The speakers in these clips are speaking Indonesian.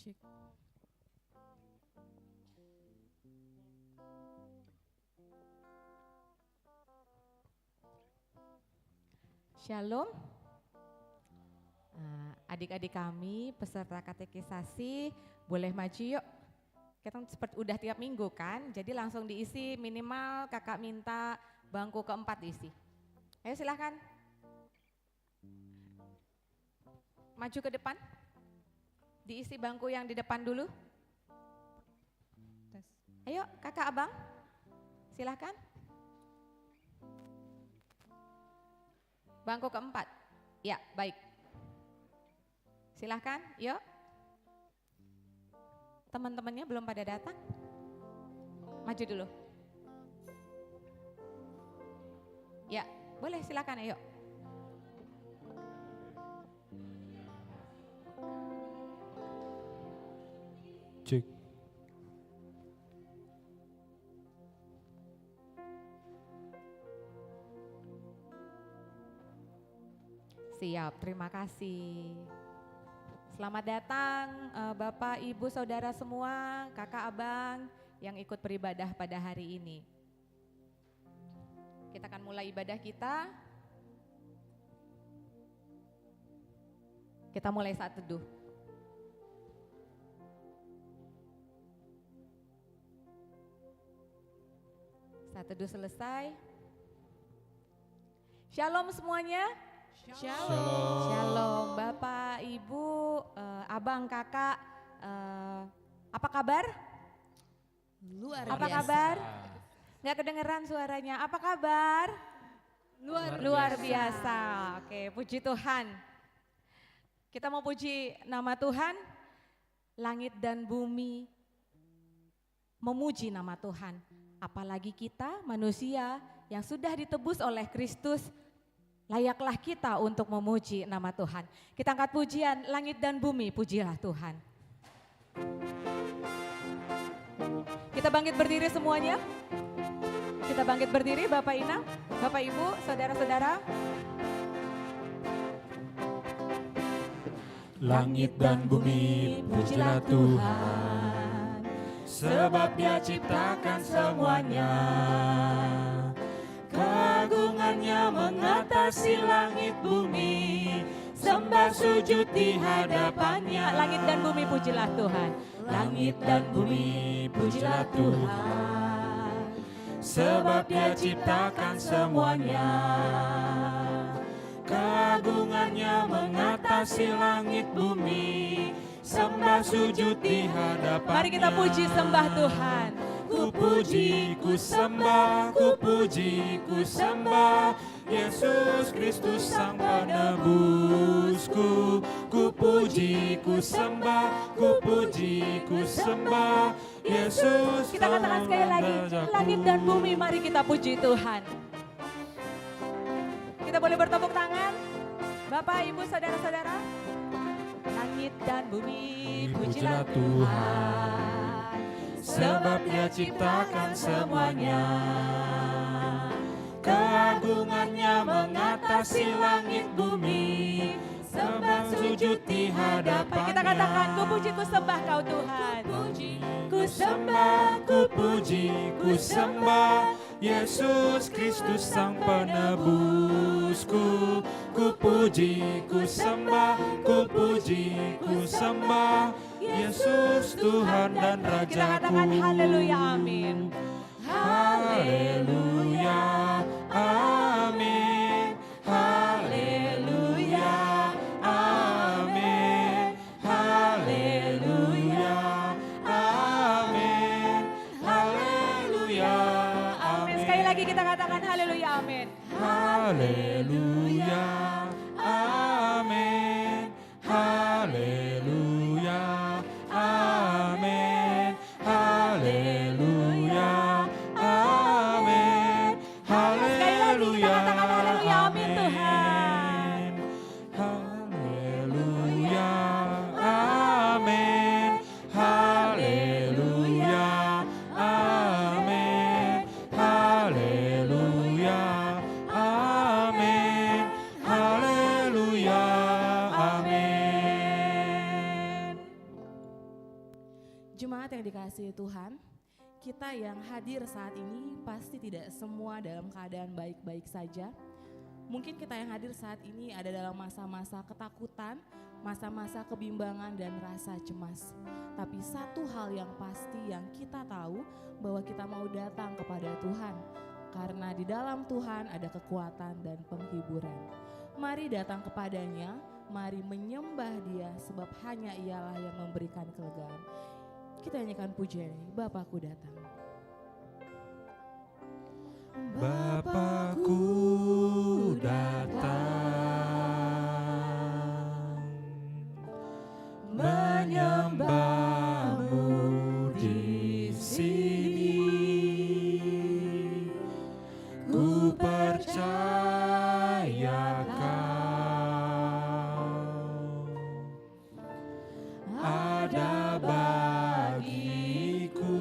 Cek. Shalom. Adik-adik kami peserta katekisasi boleh maju yuk. Kita seperti udah tiap minggu kan, jadi langsung diisi, minimal kakak minta bangku keempat diisi. Ayo silahkan. Maju ke depan. Diisi bangku yang di depan dulu. Tes. Ayo kakak abang, silahkan. Bangku keempat, ya baik. Silahkan, yuk. Teman-temannya belum pada datang. Maju dulu. Ya, boleh silahkan, ayo. Cek. Siap, terima kasih. Selamat datang Bapak, Ibu, Saudara semua, kakak, abang yang ikut beribadah pada hari ini. Kita akan mulai ibadah kita. Kita mulai saat teduh. Saat teduh selesai. Shalom semuanya. Shalom. Shalom Bapak, Ibu, abang, kakak, apa kabar? Luar Apa biasa. kabar? Nggak kedengeran suaranya, apa kabar? Luar biasa. Oke, puji Tuhan. Kita mau puji nama Tuhan, langit dan bumi memuji nama Tuhan. Apalagi kita manusia yang sudah ditebus oleh Kristus, layaklah kita untuk memuji nama Tuhan. Kita angkat pujian, langit dan bumi, pujilah Tuhan. Kita bangkit berdiri semuanya. Kita bangkit berdiri, Bapak Ina, Bapak Ibu, saudara-saudara. Langit dan bumi, pujilah Tuhan, sebab Dia ciptakan semuanya. Keagungannya mengatasi langit bumi, sembah sujud di hadapannya. Langit dan bumi, pujilah Tuhan. Langit dan bumi, pujilah Tuhan, sebab Dia ciptakan semuanya. Keagungannya mengatasi langit bumi, sembah sujud di hadapannya. Mari kita puji sembah Tuhan. Ku puji, ku sembah, ku puji, ku sembah Yesus Kristus Sang Penebusku. Ku puji, ku sembah, ku puji, ku sembah Yesus. Kita katakan sekali lagi, langit dan bumi, mari kita puji Tuhan. Kita boleh bertepuk tangan, Bapak, Ibu, saudara-saudara. Langit dan bumi, pujilah Tuhan, sebab Dia ciptakan semuanya. Keagungannya mengatasi langit bumi, sembah sujud di hadapannya. Kita katakan, ku puji, ku sembah Kau Tuhan. Ku sembah, ku puji, ku sembah Yesus Kristus Sang Penebusku. Ku puji, ku sembah, ku puji, ku sembah Yesus Tuhan dan Rajaku. Kita katakan haleluya, amin. Haleluya, amin. Haleluya, amin. Haleluya, amin. Haleluya, amin. Sekali lagi kita katakan haleluya, amin. Haleluya, amin. Haleluya, amin. Haleluya, amin. Sekali lagi kita katakan haleluya, amin Tuhan. Haleluya, amin. Haleluya, amin. Haleluya, amin. dikasihi Tuhan, kita yang hadir saat ini pasti tidak semua dalam keadaan baik-baik saja. Mungkin kita yang hadir saat ini ada dalam masa-masa ketakutan, masa-masa kebimbangan dan rasa cemas. Tapi satu hal yang pasti yang kita tahu bahwa kita mau datang kepada Tuhan. Karena di dalam Tuhan ada kekuatan dan penghiburan. Mari datang kepadanya, mari menyembah Dia sebab hanya Ialah yang memberikan kelegaan. Kita nyanyikan pujian ini, Bapakku datang. Bapakku datang menyembahmu di sini. Ku percaya Kau ada bagiku.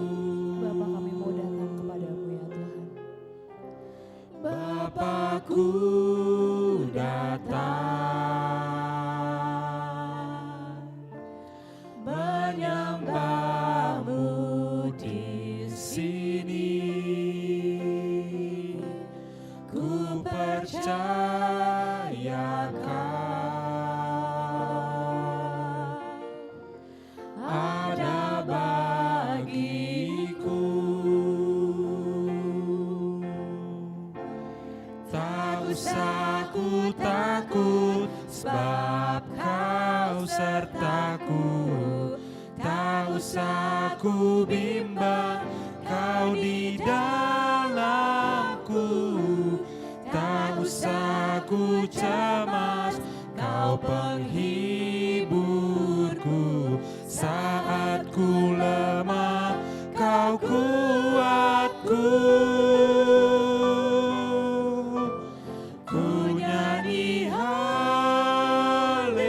Bapa, kami mau datang kepadamu ya Tuhan. Bapakku datang menyembahmu di sini. Ku percaya Kau ada bagiku. Tak usah ku takut sebab Kau sertaku. Tak usah ku bimbang, Kau di dalamku. Tak usah ku cemas, Kau penghiburku. Saat ku lemah, Kau kuatku. Ku nyanyi haleluya,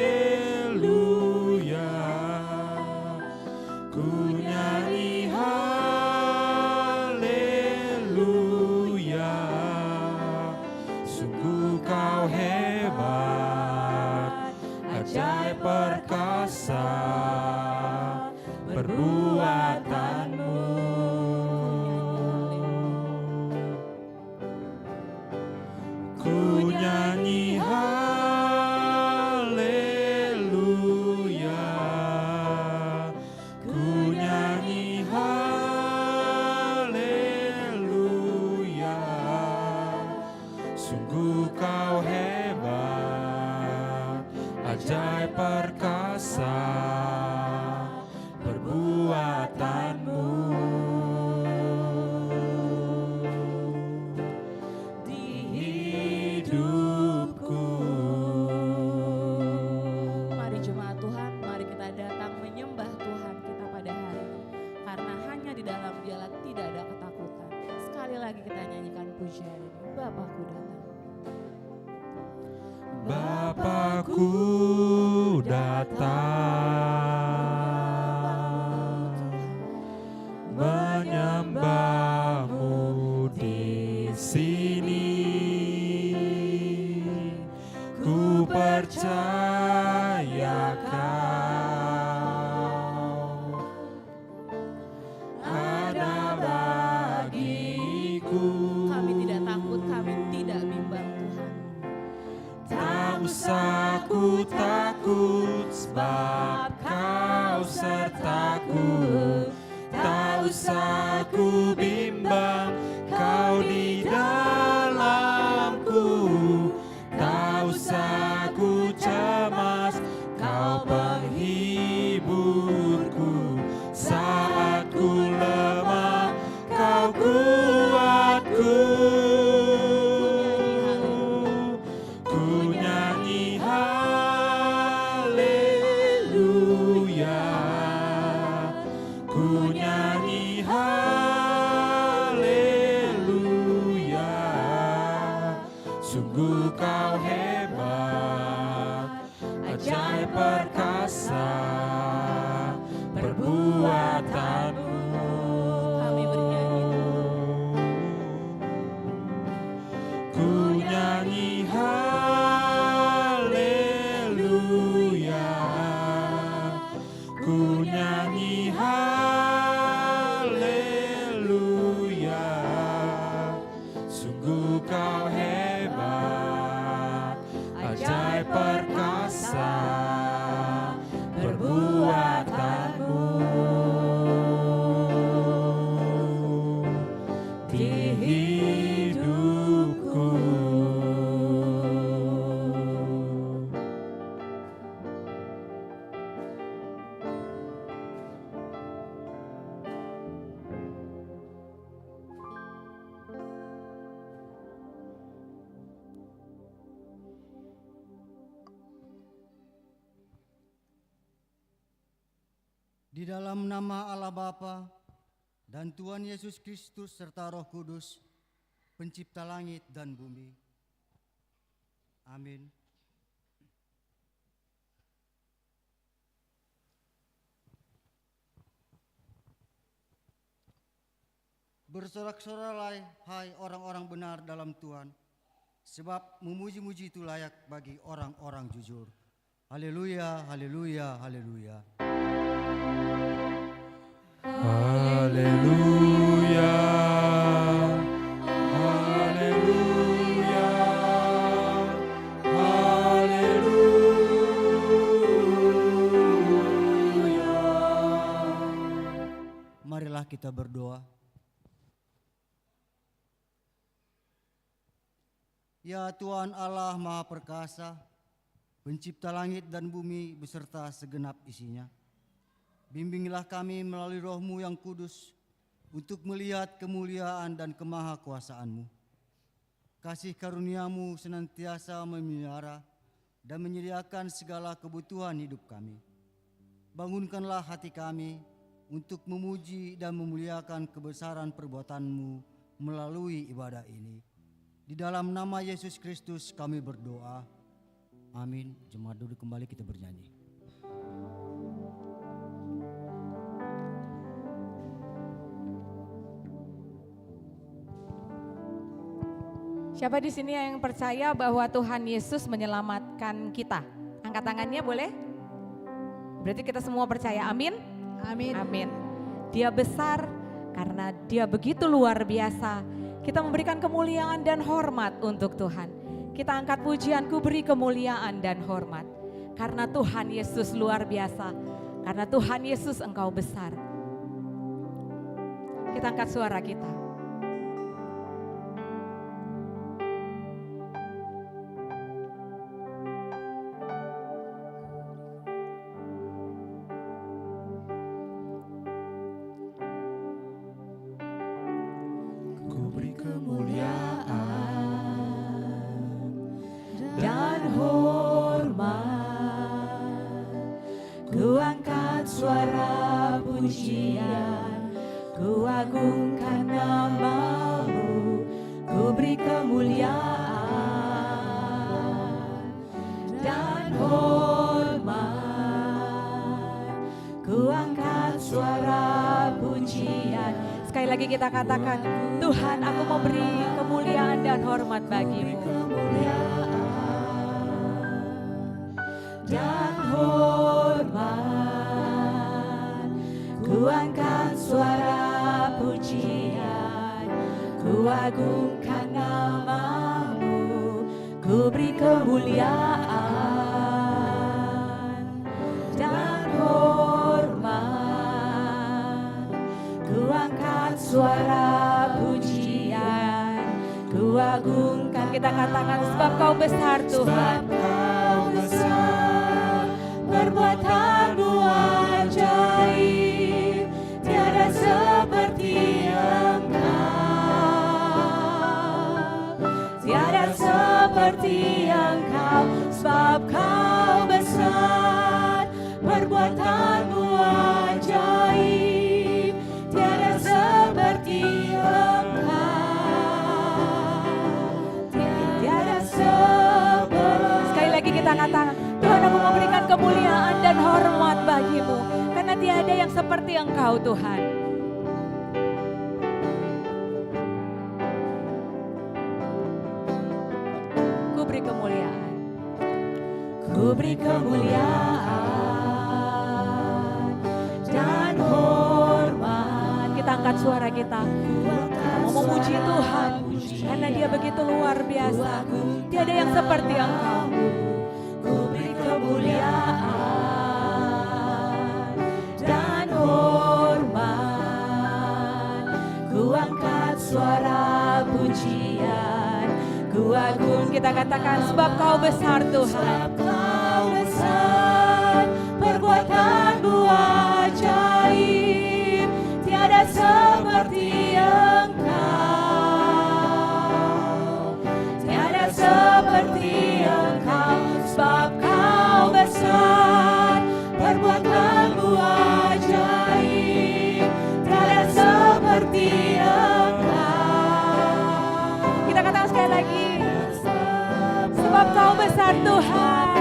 ku nyanyi haleluya. Sungguh Kau hebat, ajaib perkasa perbuatanmu. Ku nyanyi haleluya, ku nyanyi haleluya. Sungguh Kau hebat, ajaib perkasa perbuatanmu. Di hidupku. Mari jemaat Tuhan, mari kita datang menyembah Tuhan kita pada hari ini. Karena hanya di dalam Dialah tidak ada ketakutan. Sekali lagi kita nyanyikan pujian ini, Bapakku datang. Bapakku datang menyembahmu di sini. Ku percaya Kau ada bagiku. Kami tidak takut, kami tidak bimbang Tuhan. Tak usah ku takut sebab Kau sertaku. Tak usah ku bimbang, Kau di dalamku. Tak usah ku cemas, Kau penghiburku. Saat ku lemah, Kau kuatku. Ku nyanyi haleluya, ku nyanyi haleluya. Di dalam nama Allah Bapa dan Tuhan Yesus Kristus serta Roh Kudus, pencipta langit dan bumi. Amin. Bersorak-soraklah hai orang-orang benar dalam Tuhan, sebab memuji-muji itu layak bagi orang-orang jujur. Haleluya, haleluya, haleluya. Haleluya, haleluya, haleluya. Marilah kita berdoa. Ya Tuhan Allah Maha Perkasa, pencipta langit dan bumi beserta segenap isinya, bimbinglah kami melalui Roh-Mu yang kudus untuk melihat kemuliaan dan kemahakuasaan-Mu. Kasih karunia-Mu senantiasa memelihara dan menyediakan segala kebutuhan hidup kami. Bangunkanlah hati kami untuk memuji dan memuliakan kebesaran perbuatan-Mu melalui ibadah ini. Di dalam nama Yesus Kristus kami berdoa. Amin. Jemaat duduk kembali, kita bernyanyi. Siapa di sini yang percaya bahwa Tuhan Yesus menyelamatkan kita? Angkat tangannya boleh? Berarti kita semua percaya, amin? Amin. Amin. Dia besar karena dia begitu luar biasa. Kita memberikan kemuliaan dan hormat untuk Tuhan. Kita angkat pujian, ku beri kemuliaan dan hormat. Karena Tuhan Yesus luar biasa. Karena Tuhan Yesus engkau besar. Kita angkat suara kita. Ku agungkan nama-Mu, ku beri kemuliaan dan hormat. Ku angkat suara pujian. Sekali lagi kita katakan, Tuhan aku mau beri kemuliaan dan hormat bagi-Mu. Dan hormat, ku angkat suara pujian, ku agungkan nama-Mu, ku beri kemuliaan dan hormat, ku angkat suara pujian, ku agungkan. Kita katakan sebab Kau besar Tuhan. Perbuatan-Mu ajaib, tiada seperti Engkau, tiada seperti Engkau, sebab Kau besar. Perbuatan-Mu ajaib, tiada seperti Engkau, tiada seperti. Sekali lagi kita katakan, Tuhan aku memberikan kemuliaan dan hormat bagi-Mu. Karena tiada yang seperti Engkau Tuhan. Ku beri kemuliaan. Ku beri kemuliaan dan hormat. Kita angkat suara kita. Mau memuji Tuhan. Karena Dia begitu luar biasa. Tiada yang seperti Engkau. Ku beri kemuliaan dan hormat. Ku angkat suara pujian, ku agung. Kita katakan sebab Kau besar Tuhan. Sebab Kau besar, perbuatan-Mu ajaib, tiada seperti Engkau, tiada seperti Engkau. Sebab Kau besar, perbuatan-Mu ajaib, besar Tuhan.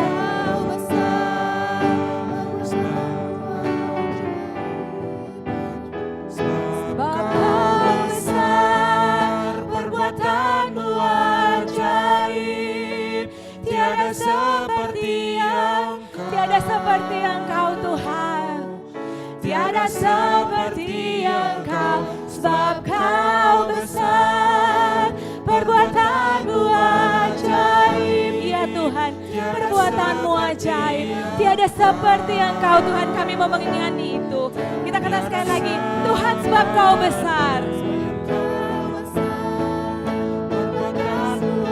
Sebab Kau besar, perbuatan-Mu ajaib. Tiada seperti Engkau, Tiada seperti Engkau Tuhan. tiada seperti Engkau. Sebab Kau besar, perbuatan-Mu ajaib. Ya Tuhan, perbuatan-Mu ajaib. Tiada seperti Engkau Tuhan, kami mau mengingat itu. Kita kata sekali lagi, Tuhan sebab Kau besar. Perbuatan-Mu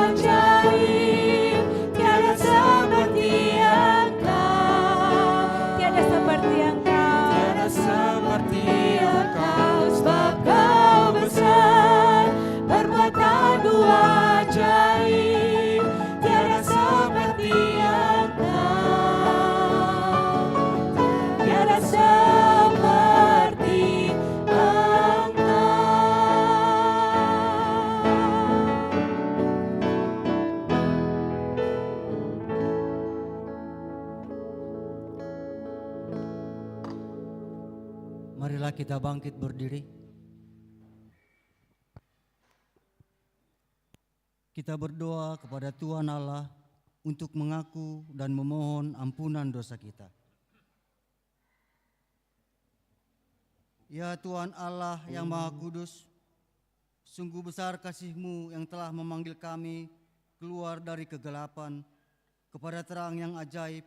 ajaib. Tiada seperti Engkau, Tiada seperti Engkau. tiada seperti Engkau. Sebab Kau besar, perbuatan-Mu ajaib. Tiada seperti Engkau, tiada seperti Engkau. Marilah kita bangkit berdiri. Kita berdoa kepada Tuhan Allah untuk mengaku dan memohon ampunan dosa kita. Ya Tuhan Allah yang Maha Kudus, sungguh besar kasih-Mu yang telah memanggil kami keluar dari kegelapan kepada terang yang ajaib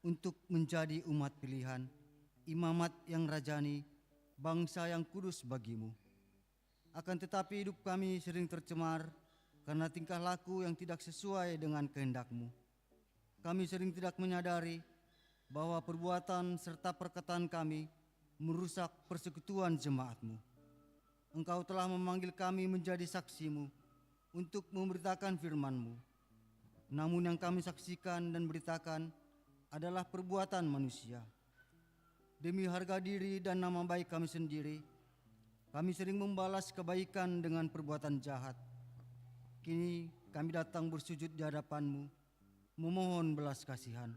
untuk menjadi umat pilihan, imamat yang rajani, bangsa yang kudus bagi-Mu. Akan tetapi hidup kami sering tercemar karena tingkah laku yang tidak sesuai dengan kehendak-Mu. Kami sering tidak menyadari bahwa perbuatan serta perkataan kami merusak persekutuan jemaat-Mu. Engkau telah memanggil kami menjadi saksi-Mu untuk memberitakan firman-Mu. Namun yang kami saksikan dan beritakan adalah perbuatan manusia. Demi harga diri dan nama baik kami sendiri, kami sering membalas kebaikan dengan perbuatan jahat. Kini kami datang bersujud di hadapan-Mu, memohon belas kasihan.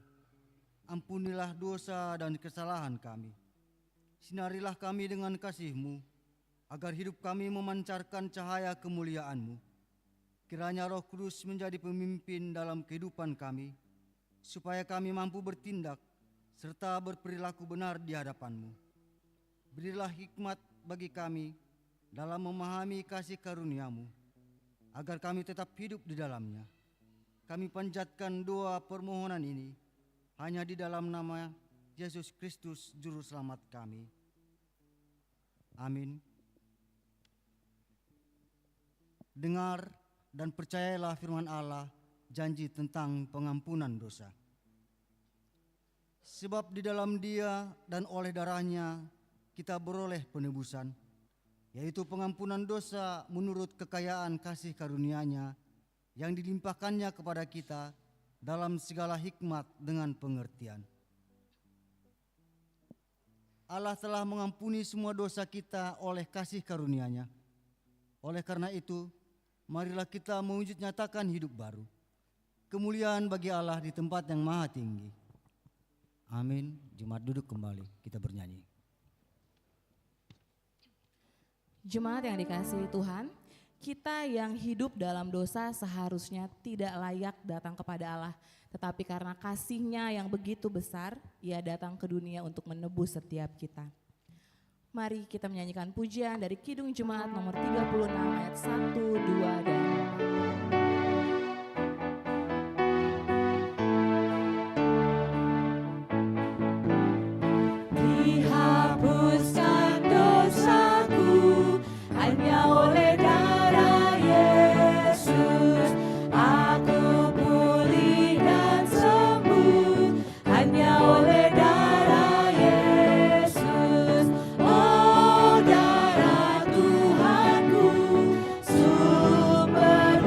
Ampunilah dosa dan kesalahan kami. Sinarilah kami dengan kasih-Mu, agar hidup kami memancarkan cahaya kemuliaan-Mu. Kiranya Roh Kudus menjadi pemimpin dalam kehidupan kami, supaya kami mampu bertindak serta berperilaku benar di hadapan-Mu. Berilah hikmat bagi kami dalam memahami kasih karunia-Mu, agar kami tetap hidup di dalamnya. Kami panjatkan doa permohonan ini hanya di dalam nama Yesus Kristus Juru Selamat kami. Amin. Dengar dan percayalah firman Allah, janji tentang pengampunan dosa. Sebab di dalam Dia dan oleh darahnya kita beroleh penebusan, yaitu pengampunan dosa menurut kekayaan kasih karunia-Nya yang dilimpahkannya kepada kita dalam segala hikmat dengan pengertian. Allah telah mengampuni semua dosa kita oleh kasih karunia-Nya. Oleh karena itu, marilah kita mewujud nyatakan hidup baru. Kemuliaan bagi Allah di tempat yang maha tinggi. Amin. Jemaat duduk kembali, kita bernyanyi. Jemaat yang dikasihi Tuhan, kita yang hidup dalam dosa seharusnya tidak layak datang kepada Allah. Tetapi karena kasih-Nya yang begitu besar, Ia datang ke dunia untuk menebus setiap kita. Mari kita menyanyikan pujian dari Kidung Jemaat nomor 36 ayat 1, 2, dan 4. Dihapuskan dosaku hanya oleh darah Yesus. Aku pulih dan sembuh hanya oleh darah Yesus. Oh, darah Tuhanku, sumber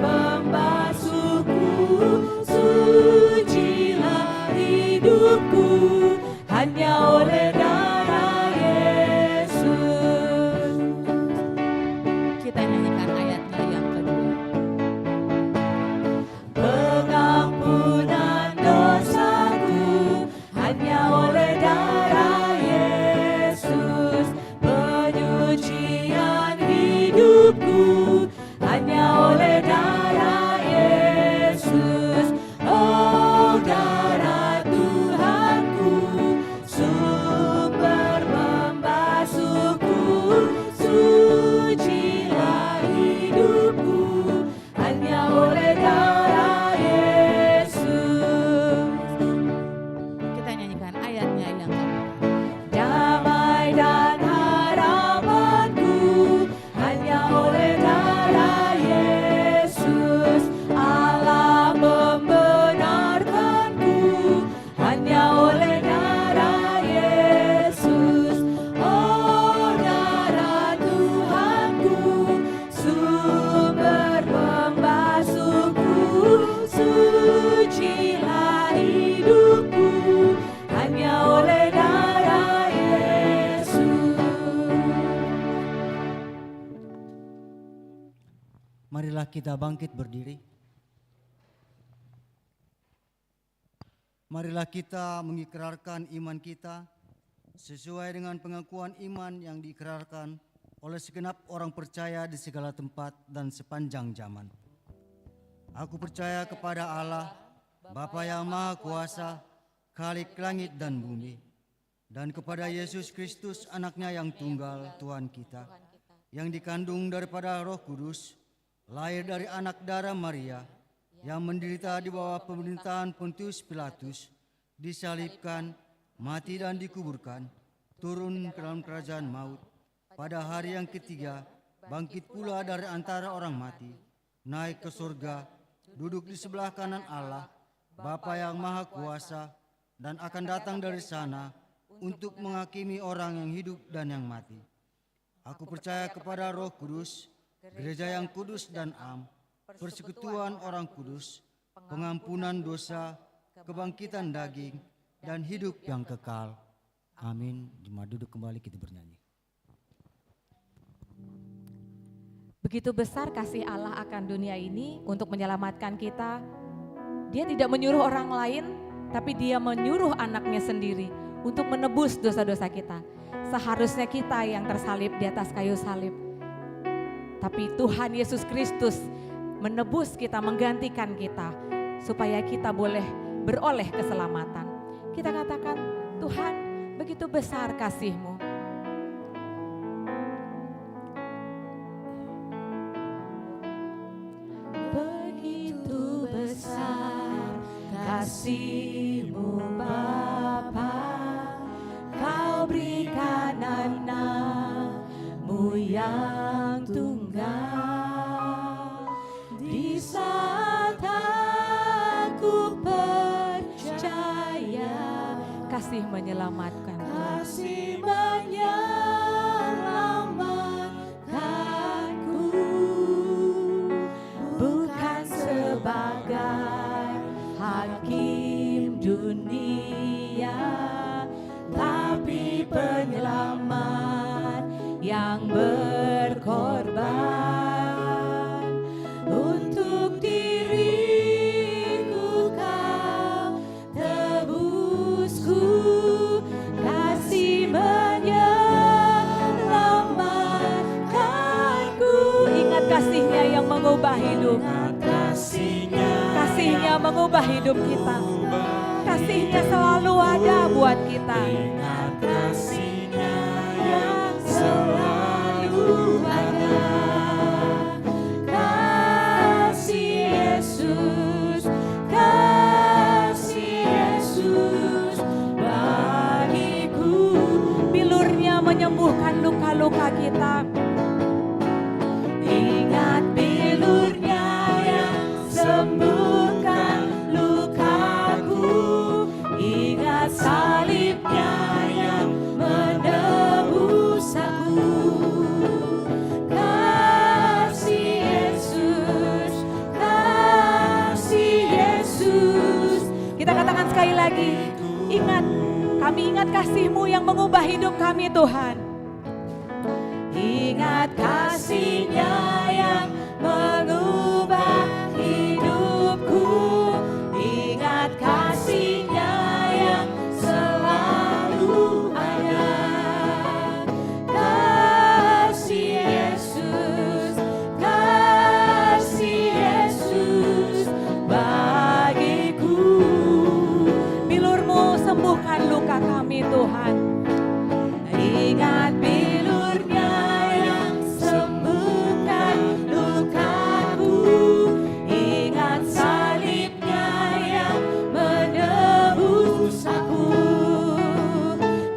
Marilah kita bangkit berdiri. Marilah kita mengikrarkan iman kita sesuai dengan pengakuan iman yang diikrarkan oleh segenap orang percaya di segala tempat dan sepanjang zaman. Aku percaya kepada Allah, Bapa yang Maha Kuasa, Khalik langit dan bumi, dan kepada Yesus Kristus anaknya yang tunggal, Tuhan kita, yang dikandung daripada Roh Kudus, lahir dari anak darah Maria, yang menderita di bawah pemerintahan Pontius Pilatus, disalibkan, mati dan dikuburkan, turun ke dalam kerajaan maut, pada hari yang ketiga, bangkit pula dari antara orang mati, naik ke surga, duduk di sebelah kanan Allah, Bapa yang Maha Kuasa, dan akan datang dari sana untuk menghakimi orang yang hidup dan yang mati. Aku percaya kepada Roh Kudus, gereja yang kudus dan am, persekutuan orang kudus, pengampunan dosa, kebangkitan daging, dan hidup yang kekal. Amin. Jemaat duduk kembali, kita bernyanyi. Begitu besar kasih Allah akan dunia ini untuk menyelamatkan kita. Dia tidak menyuruh orang lain, tapi dia menyuruh anaknya sendiri untuk menebus dosa-dosa kita. Seharusnya kita yang tersalib di atas kayu salib. Tapi Tuhan Yesus Kristus menebus kita, menggantikan kita, supaya kita boleh beroleh keselamatan. Kita katakan, Tuhan begitu besar kasih-Mu. Begitu besar kasih-Mu Bapa, Kau berikan anak-Mu yang tunggal. Di saat aku percaya, Kasih menyelamatkan. kasih menyelamatkanku, bukan sebagai hakim dunia, tapi penyelamat yang berkorban untuk diriku. Kau tebusku, kasih menyelamatkanku. Ingat kasih-Nya yang mengubah hidup. Kasih-Nya mengubah hidup kita. Kasih-Nya selalu ada buat kita. Ingat kasih-Nya Yang selalu ada. Kasih Yesus, kasih Yesus bagiku. Bilur-Nya menyembuhkan luka-luka kita. Ingat bilur-Nya yang sembuhkan lukaku. Ingat salib-Nya yang menebus aku. Kasih Yesus, kasih Yesus. Kita katakan sekali lagi, ingat, kami ingat kasih-Mu yang mengubah hidup kami Tuhan. Ingat kasih-Nya yang mengubah hidupku. Ingat kasih-Nya yang selalu ada. Kasih Yesus, kasih Yesus bagiku. Bilur-Mu sembuhkan luka kami Tuhan. Ingat bilur-Nya yang sembuhkan lukaku. Ingat salib-Nya yang menebus aku.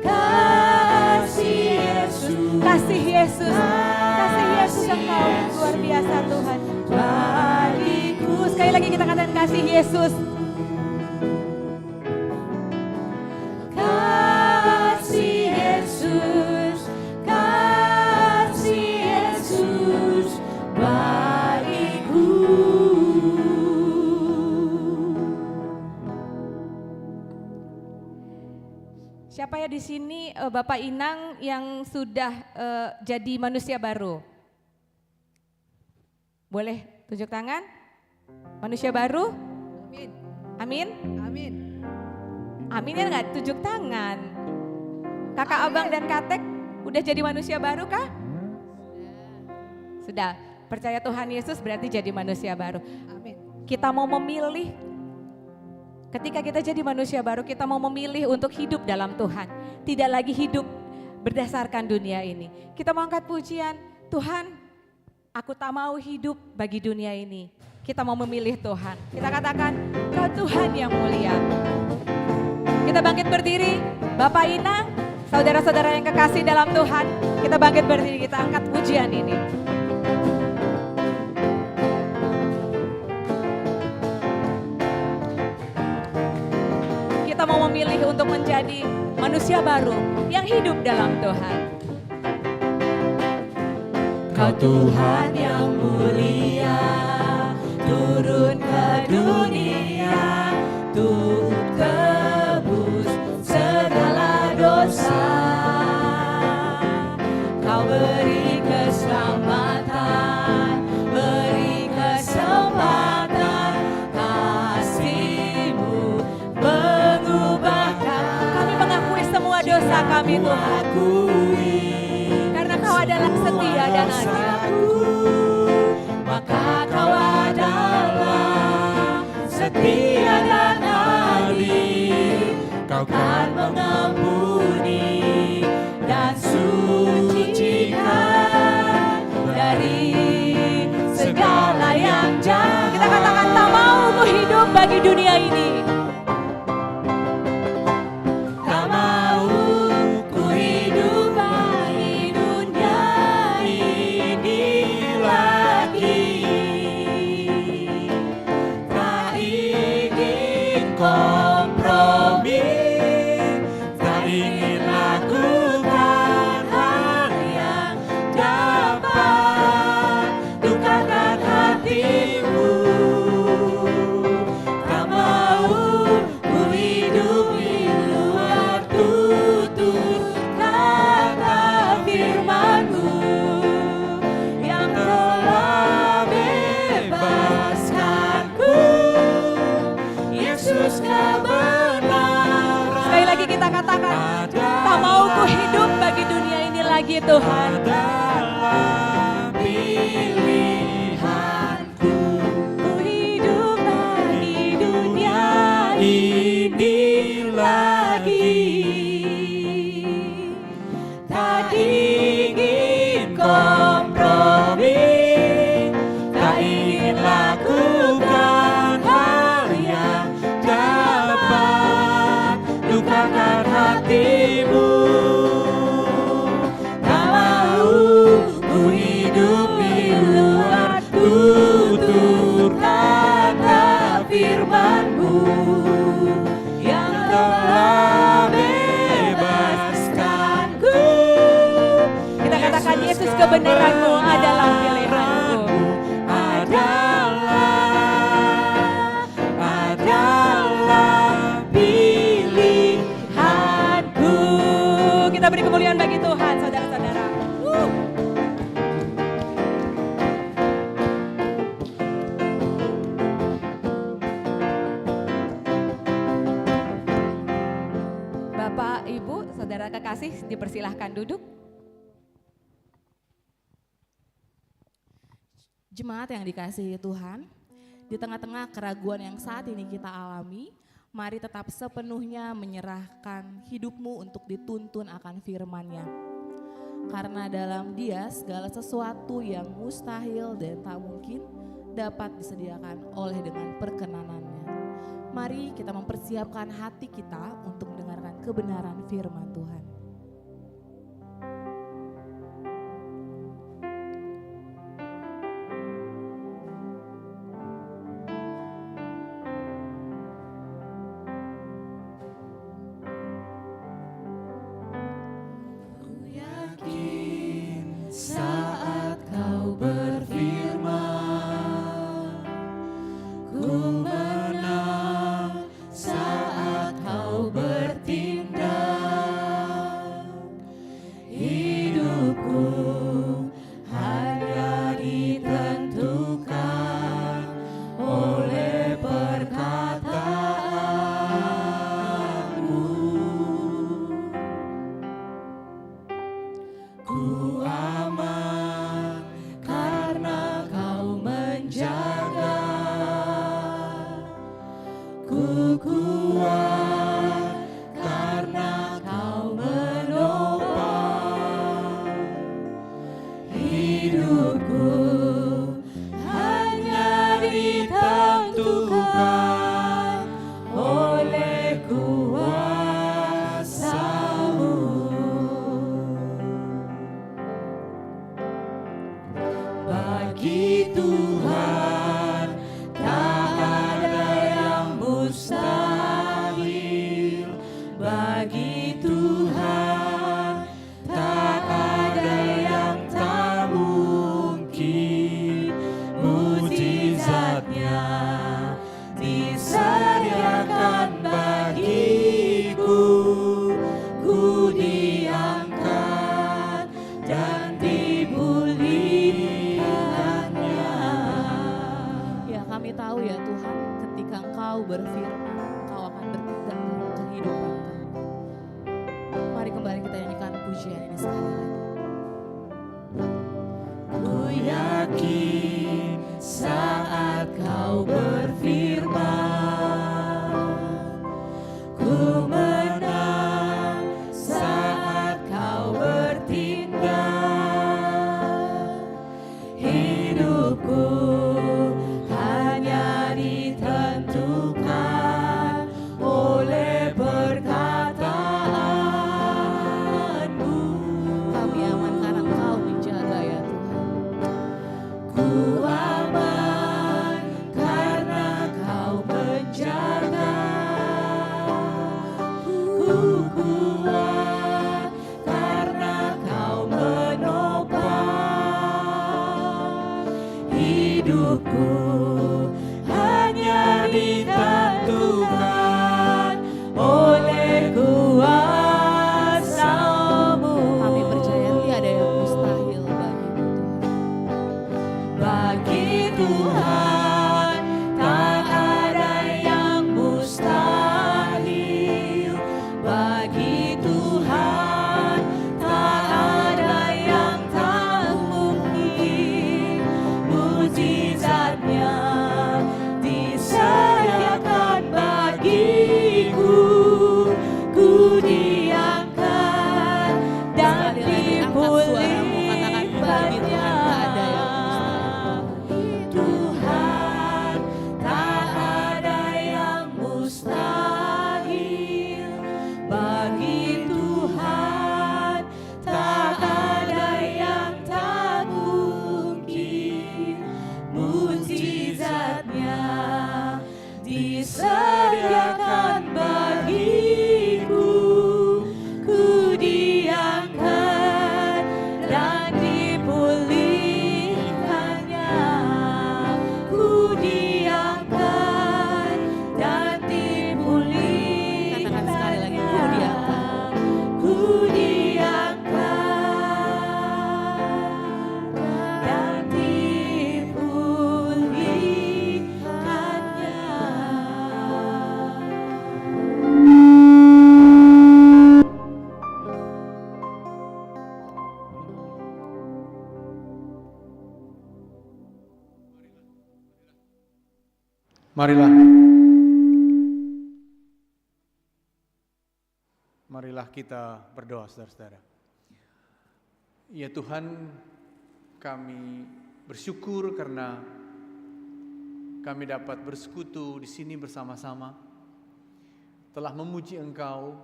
Kasih Yesus, Kasih Yesus, kasih Yesus Engkau luar biasa Tuhan. bagiku. Sekali lagi kita katakan kasih Yesus. Kasih Yesus, kasih Yesus bagiku. Siapa ya di sini Bapak Inang yang sudah jadi manusia baru? Boleh tunjuk tangan? Manusia baru? Amin. Amin? Amin. Amin ya enggak? Tunjuk tangan. Kakak, abang, dan katek udah jadi manusia baru kah? Sudah. Percaya Tuhan Yesus berarti jadi manusia baru. Amin. Kita mau memilih, ketika kita jadi manusia baru, kita mau memilih untuk hidup dalam Tuhan. Tidak lagi hidup berdasarkan dunia ini. Kita mau angkat pujian, Tuhan, aku tak mau hidup bagi dunia ini. Kita mau memilih Tuhan. Kita katakan, Kau Tuhan yang mulia. Kita bangkit berdiri, Bapak Inang, saudara-saudara yang kekasih dalam Tuhan. Kita bangkit berdiri, kita angkat pujian ini. Kita mau memilih untuk menjadi manusia baru yang hidup dalam Tuhan. Kau Tuhan yang mulia, turun ke dunia untuk tebus segala dosa. Kau beri keselamatan, beri kesempatan, kasih-Mu mengubahkan. Kami mengakui semua dosa kami Tuhan. Karena Kau adalah setia dan adil. Maka Kau adalah setia dan adil. Kau kan mengampuni dan sucikan dari segala yang jahat. Kita katakan tak mau ku hidup bagi dunia ini. Tak mau ku hidup bagi dunia ini lagi. Tak ingin kompromi, tak ingin lakukan hal yang dapat dukakan hatimu. Tak mau ku hidup di luar tutur kata firman-Mu yang telah bebaskanku. Yesus kebenaran. Sekali lagi kita katakan, tak mau ku hidup bagi dunia ini lagi Tuhan. Adalah pilihanku. Ku hidup bagi dunia Ini lagi. Tak ingin kompromi, tak ingin lakukan hal yang dapat dukakan hatimu. Tak mau ku hidup di luar tutur kata firman-Mu yang telah bebaskanku. Kita katakan Yesus kebenaran-Mu adalah pilihan-Ku. Adalah pilihanku. Kita beri kemuliaan bagi Tuhan, saudara-saudara. Bapak, Ibu, saudara kekasih, dipersilahkan duduk. Jemaat yang dikasihi Tuhan, di tengah-tengah keraguan yang saat ini kita alami, mari tetap sepenuhnya menyerahkan hidupmu untuk dituntun akan firman-Nya. Karena dalam Dia segala sesuatu yang mustahil dan tak mungkin dapat disediakan oleh dengan perkenanan-Nya. Mari kita mempersiapkan hati kita untuk mendengarkan kebenaran firman Tuhan. Saat Kau berfirman, ku menang. Saat Kau bertindak, bagi Tuhan tak ada yang mustahil, bagi Tuhan tak ada yang tak mungkin. Mujizatnya disediakan bagiku, ku diangkat dan dipulihkannya. Ya, kami tahu ya Tuhan, ketika Engkau berfirman, Engkau akan bertindak dalam kehidupan kami. Mari kembali kita nyanyikan pujian ini sekali lagi. Ku yakin saat Kau berfirman, ku menang saat Kau bertindak. Hidupku hanya ditentukan oleh perkataanmu. Kami aman karena Engkau menjaga ya Tuhan. Ku aman karena Kau menjaga. Ku kuat karena Kau menopang. Hidupku hanya ditentukan oleh kuasa-Mu. Kami percaya tiada yang mustahil bagi Tuhan. Bagi Tuhan tak ada yang mustahil, bagi Tuhan tak ada yang tak mungkin. Mujizatnya disediakan bagiku, ku diangkat dan Sekali lagi angkat suaramu, katakan bagi Tuhan tak ada yang Tuhan tak ada yang mustahil, bagi Tuhan tak ada yang tak mungkin. Mujizatnya disediakan bagiku, ku diangkat dan dipulihkannya. Ku diangkat dan dipulihkannya. Katakan sekali lagi, ku diangkat. Ku diangkat dan Marilah. Marilah kita berdoa, saudara-saudara. Ya Tuhan, kami bersyukur karena kami dapat bersekutu di sini bersama-sama, telah memuji Engkau,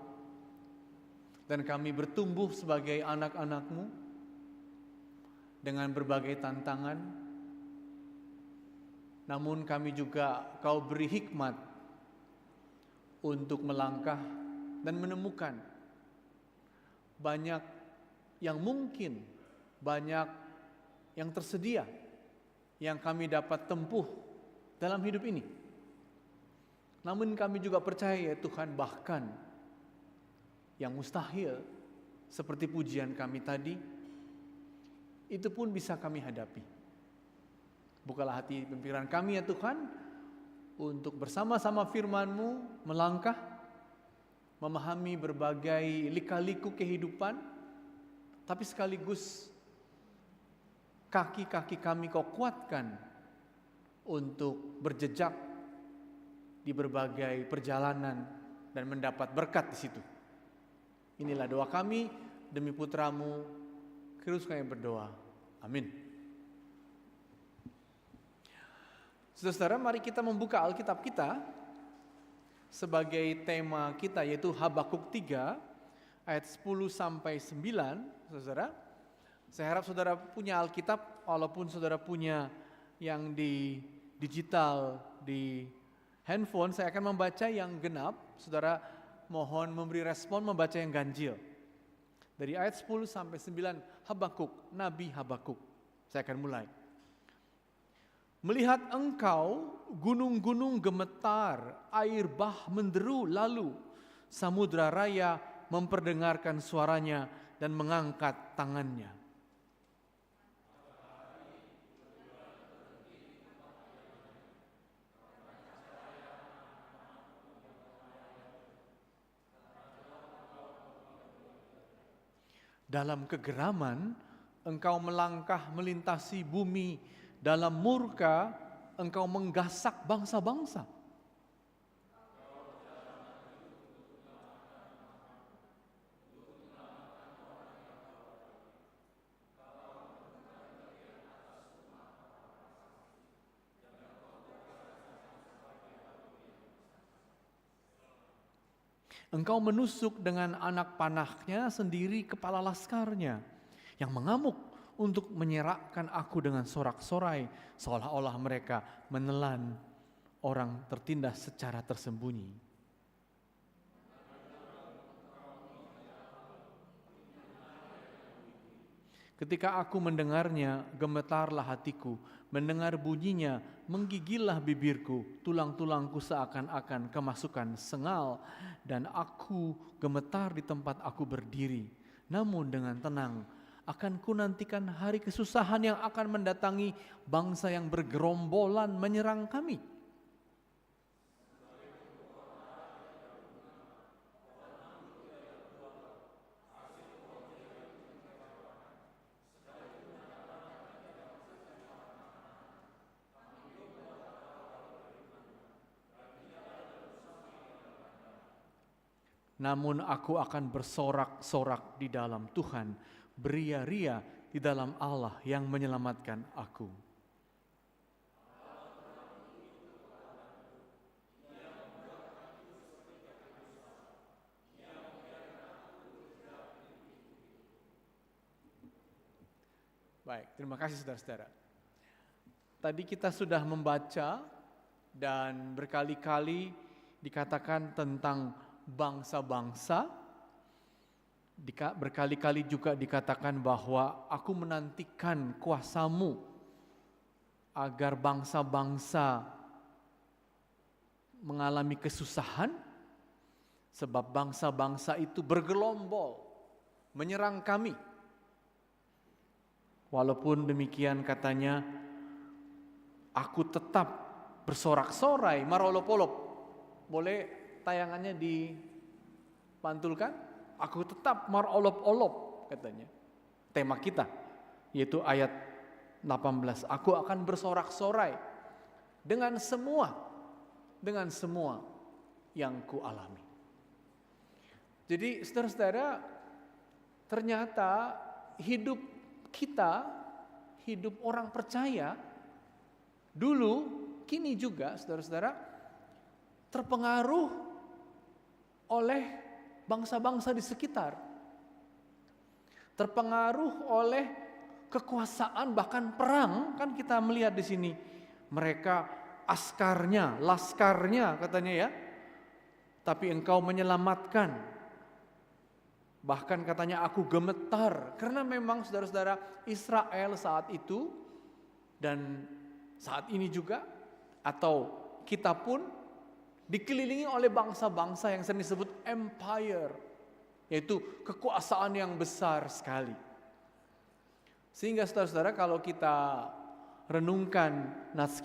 dan kami bertumbuh sebagai anak-anak-Mu dengan berbagai tantangan. Namun kami juga Kau beri hikmat untuk melangkah dan menemukan banyak yang mungkin, banyak yang tersedia yang kami dapat tempuh dalam hidup ini. Namun kami juga percaya ya Tuhan, bahkan yang mustahil seperti pujian kami tadi, itu pun bisa kami hadapi. Bukalah hati pikiran kami ya Tuhan, untuk bersama-sama firman-Mu melangkah, memahami berbagai lika-liku kehidupan, tapi sekaligus kaki-kaki kami Kau kuatkan untuk berjejak di berbagai perjalanan dan mendapat berkat di situ. Inilah doa kami demi putra-Mu, Kristus kami berdoa. Amin. Saudara-saudara, mari kita membuka Alkitab kita sebagai tema kita, yaitu Habakuk 3 ayat 10 sampai 9. Saudara, saya harap saudara punya Alkitab walaupun saudara punya yang di digital, di handphone, saya akan membaca yang genap. Saudara mohon memberi respon membaca yang ganjil. Dari ayat 10 sampai 9, Habakuk, Nabi Habakuk. Saya akan mulai. Melihat engkau, gunung-gunung gemetar, air bah menderu lalu, samudra raya memperdengarkan suaranya dan mengangkat tangannya. Dalam kegeraman, engkau melangkah melintasi bumi, dalam murka, engkau menggasak bangsa-bangsa. Engkau menusuk dengan anak panahnya sendiri kepala laskarnya yang mengamuk untuk menyerahkan aku dengan sorak-sorai seolah-olah mereka menelan orang tertindas secara tersembunyi. Ketika aku mendengarnya, gemetarlah hatiku, mendengar bunyinya, menggigillah bibirku, tulang-tulangku seakan-akan kemasukan sengal, dan aku gemetar di tempat aku berdiri. Namun dengan tenang, akan kunantikan hari kesusahan yang akan mendatangi bangsa yang bergerombolan menyerang kami. Namun aku akan bersorak-sorak di dalam Tuhan, beria-ria di dalam Allah yang menyelamatkan aku. Baik, terima kasih saudara-saudara. Tadi kita sudah membaca dan berkali-kali dikatakan tentang bangsa-bangsa, berkali-kali juga dikatakan bahwa aku menantikan kuasamu agar bangsa-bangsa mengalami kesusahan, sebab bangsa-bangsa itu bergelombol menyerang kami. Walaupun demikian katanya, aku tetap bersorak-sorai, marolop-olop. Boleh tayangannya dipantulkan? Aku tetap marolop-olop katanya. Tema kita yaitu ayat 18. Aku akan bersorak-sorai dengan semua yang ku alami. Jadi saudara-saudara, ternyata hidup kita, hidup orang percaya dulu, kini juga saudara-saudara terpengaruh oleh bangsa-bangsa di sekitar, terpengaruh oleh kekuasaan bahkan perang. Kan kita melihat di sini mereka askarnya, laskarnya katanya ya, tapi engkau menyelamatkan. Bahkan katanya aku gemetar, karena memang saudara-saudara Israel saat itu dan saat ini juga, atau kita pun dikelilingi oleh bangsa-bangsa yang sering disebut empire, yaitu kekuasaan yang besar sekali. Sehingga saudara-saudara kalau kita renungkan nats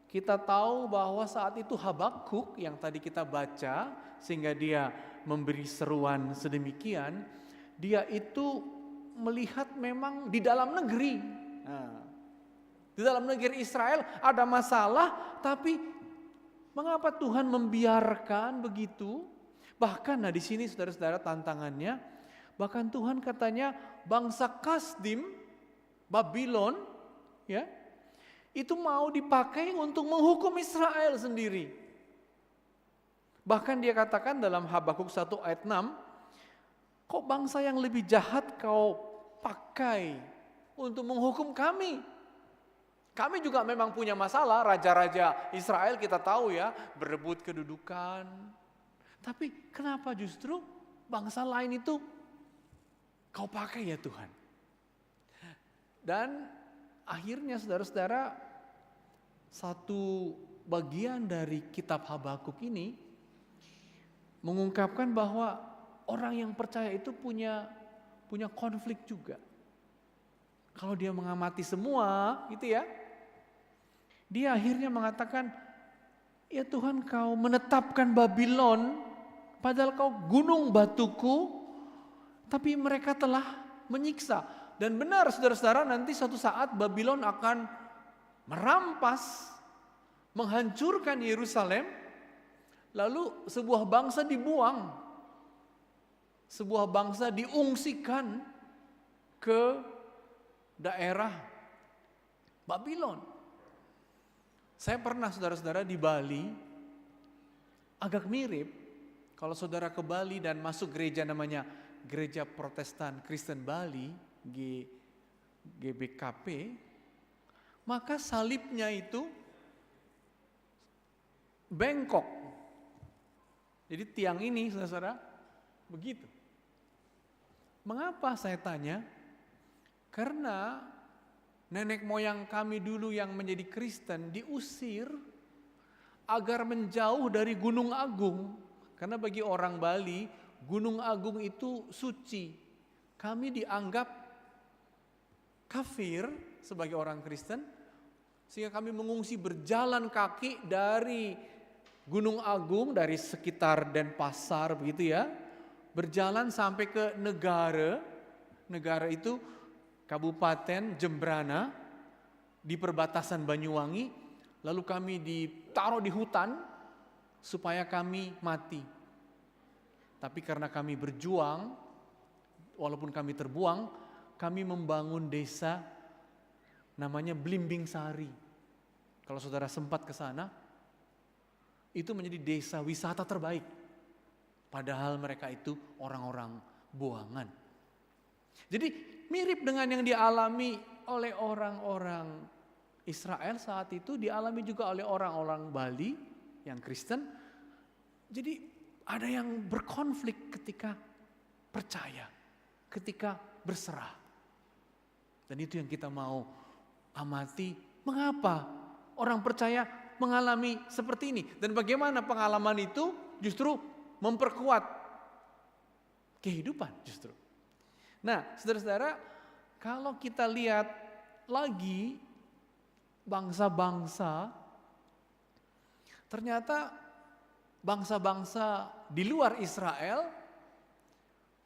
kita tahu bahwa saat itu Habakuk yang tadi kita baca, sehingga dia memberi seruan sedemikian, dia itu melihat memang di dalam negeri. Nah, di dalam negeri Israel ada masalah, tapi mengapa Tuhan membiarkan begitu? Bahkan di sini saudara-saudara tantangannya, bahkan Tuhan katanya bangsa Kasdim, Babylon, ya, itu mau dipakai untuk menghukum Israel sendiri. Bahkan dia katakan dalam Habakuk 1 ayat 6, kok bangsa yang lebih jahat kau pakai untuk menghukum kami. Kami juga memang punya masalah, raja-raja Israel kita tahu ya, berebut kedudukan. Tapi kenapa justru bangsa lain itu kau pakai ya Tuhan? Dan akhirnya saudara-saudara, satu bagian dari kitab Habakuk ini mengungkapkan bahwa orang yang percaya itu punya konflik juga. Kalau dia mengamati semua gitu ya, dia akhirnya mengatakan, ya Tuhan kau menetapkan Babylon, padahal kau gunung batuku, tapi mereka telah menyiksa. Dan benar saudara-saudara, nanti suatu saat Babylon akan merampas, menghancurkan Yerusalem, lalu sebuah bangsa dibuang, sebuah bangsa diungsikan ke daerah Babylon. Saya pernah saudara-saudara di Bali, agak mirip kalau saudara ke Bali dan masuk gereja namanya Gereja Protestan Kristen Bali, GBKP, maka salibnya itu bengkok. Jadi tiang ini saudara-saudara begitu. Mengapa saya tanya? Karena nenek moyang kami dulu yang menjadi Kristen diusir agar menjauh dari Gunung Agung. Karena bagi orang Bali, Gunung Agung itu suci. Kami dianggap kafir sebagai orang Kristen, sehingga kami mengungsi berjalan kaki dari Gunung Agung, dari sekitar Denpasar begitu ya, berjalan sampai ke Negara. Negara itu Kabupaten Jembrana di perbatasan Banyuwangi, lalu kami ditaruh di hutan supaya kami mati. Tapi karena kami berjuang, walaupun kami terbuang, kami membangun desa namanya Blimbing Sari. Kalau saudara sempat ke sana, itu menjadi desa wisata terbaik. Padahal mereka itu orang-orang buangan. Jadi mirip dengan yang dialami oleh orang-orang Israel saat itu, dialami juga oleh orang-orang Bali yang Kristen. Jadi ada yang berkonflik ketika percaya, ketika berserah. Dan itu yang kita mau amati, mengapa orang percaya mengalami seperti ini. Dan bagaimana pengalaman itu justru memperkuat kehidupan justru. Nah, saudara-saudara, kalau kita lihat lagi bangsa-bangsa, ternyata bangsa-bangsa di luar Israel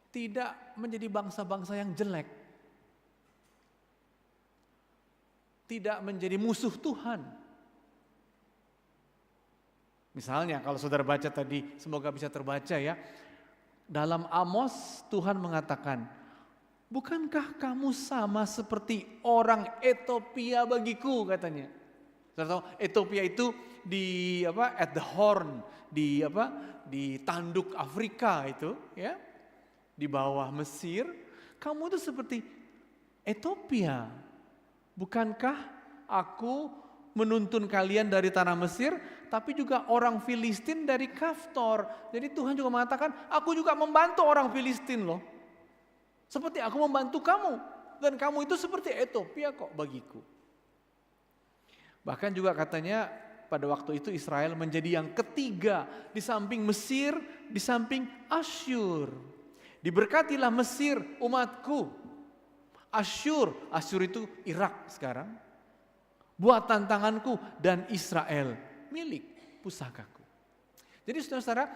tidak menjadi bangsa-bangsa yang jelek. Tidak menjadi musuh Tuhan. Misalnya kalau saudara baca tadi, semoga bisa terbaca ya. Dalam Amos Tuhan mengatakan, bukankah kamu sama seperti orang Ethiopia bagiku, katanya. Saudara tahu Ethiopia itu di at the Horn, di tanduk Afrika itu ya. Di bawah Mesir, kamu itu seperti Ethiopia. Bukankah aku menuntun kalian dari tanah Mesir, tapi juga orang Filistin dari Kaftor. Jadi Tuhan juga mengatakan, aku juga membantu orang Filistin loh. Seperti aku membantu kamu. Dan kamu itu seperti Ethiopia kok bagiku. Bahkan juga katanya pada waktu itu Israel menjadi yang ketiga di samping Mesir, di samping Asyur. Diberkatilah Mesir umatku. Asyur itu Irak sekarang. Buatan tanganku dan Israel milik pusakaku. Jadi saudara-saudara,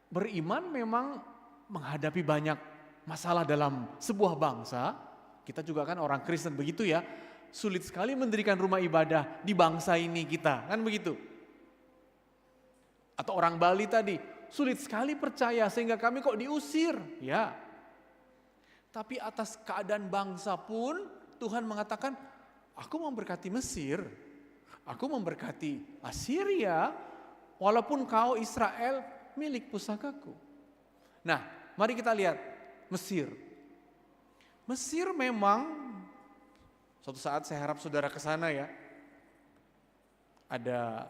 beriman memang menghadapi banyak masalah dalam sebuah bangsa. Kita juga kan orang Kristen begitu ya. Sulit sekali mendirikan rumah ibadah di bangsa ini kita, kan begitu. Atau orang Bali tadi, sulit sekali percaya sehingga kami kok diusir. Ya. Tapi atas keadaan bangsa pun Tuhan mengatakan, aku memberkati Mesir, aku memberkati Assyria, walaupun kau Israel milik pusakaku. Nah, mari kita lihat Mesir. Mesir memang Suatu saat saya harap saudara ke sana ya. Ada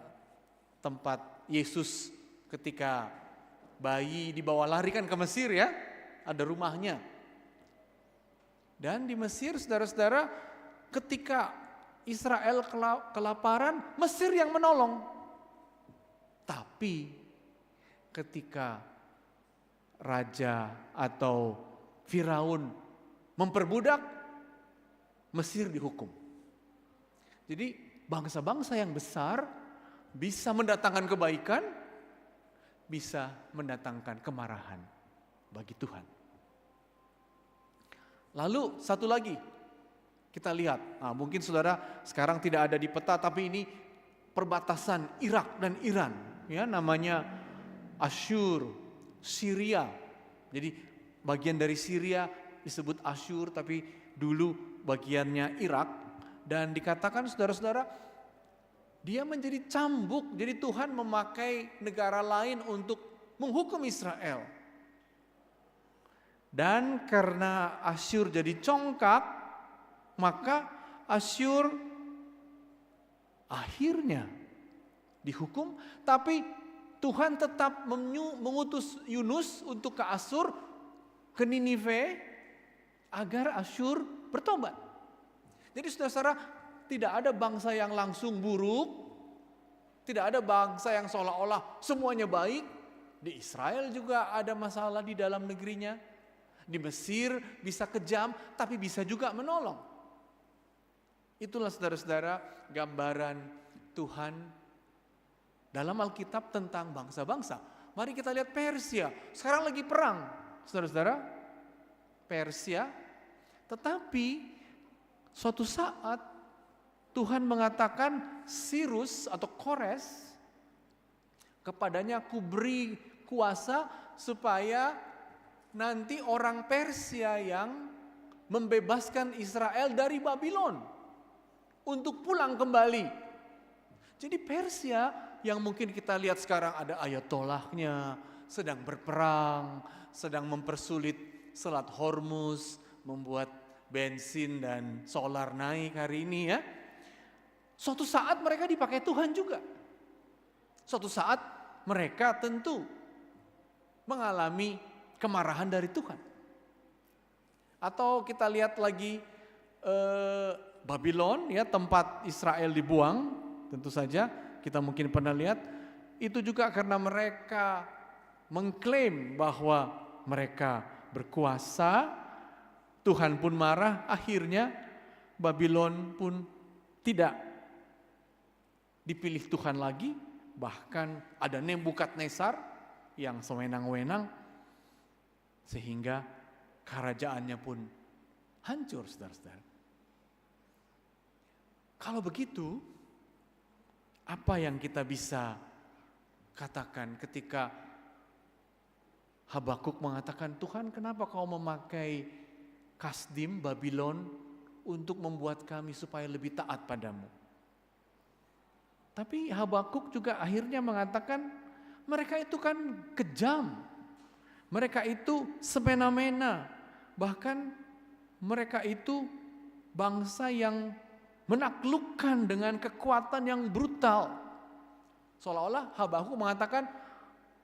tempat Yesus ketika bayi dibawa lari kan ke Mesir ya. Ada rumahnya. Dan di Mesir saudara-saudara ketika Israel kelaparan, Mesir yang menolong. Tapi ketika raja atau Firaun memperbudak, Mesir dihukum. Jadi bangsa-bangsa yang besar bisa mendatangkan kebaikan, bisa mendatangkan kemarahan bagi Tuhan. Lalu satu lagi kita lihat, mungkin saudara sekarang tidak ada di peta, tapi ini perbatasan Irak dan Iran, ya namanya Asyur, Syria. Jadi bagian dari Syria disebut Asyur, tapi dulu bagiannya Irak. Dan dikatakan saudara-saudara, dia menjadi cambuk, jadi Tuhan memakai negara lain untuk menghukum Israel. Dan karena Asyur jadi congkak, maka Asyur akhirnya dihukum, tapi Tuhan tetap mengutus Yunus untuk ke Asyur, ke Ninive, agar Asyur bertobat. Jadi saudara-saudara, tidak ada bangsa yang langsung buruk, tidak ada bangsa yang seolah-olah semuanya baik. Di Israel juga ada masalah di dalam negerinya. Di Mesir bisa kejam, tapi bisa juga menolong. Itulah saudara-saudara gambaran Tuhan dalam Alkitab tentang bangsa-bangsa. Mari kita lihat Persia. Sekarang lagi perang, saudara-saudara. Persia. Tetapi suatu saat Tuhan mengatakan Sirus atau Kores, kepadanya ku beri kuasa supaya nanti orang Persia yang membebaskan Israel dari Babylon untuk pulang kembali. Jadi Persia yang mungkin kita lihat sekarang ada ayatollahnya, sedang berperang, sedang mempersulit Selat Hormuz, membuat bensin dan solar naik hari ini ya. Suatu saat mereka dipakai Tuhan juga. Suatu saat mereka tentu mengalami kemarahan dari Tuhan. Atau kita lihat lagi Babylon ya, tempat Israel dibuang, tentu saja kita mungkin pernah lihat. Itu juga karena mereka mengklaim bahwa mereka berkuasa, Tuhan pun marah, akhirnya Babylon pun tidak dipilih Tuhan lagi. Bahkan ada Nebukadnezar yang sewenang-wenang, sehingga kerajaannya pun hancur, saudara-saudara. Kalau begitu, apa yang kita bisa katakan ketika Habakuk mengatakan, Tuhan kenapa kau memakai Kasdim, Babylon untuk membuat kami supaya lebih taat padamu? Tapi Habakuk juga akhirnya mengatakan, mereka itu kan kejam. Mereka itu semena-mena, bahkan mereka itu bangsa yang menaklukkan dengan kekuatan yang brutal. Seolah-olah Habakuk mengatakan,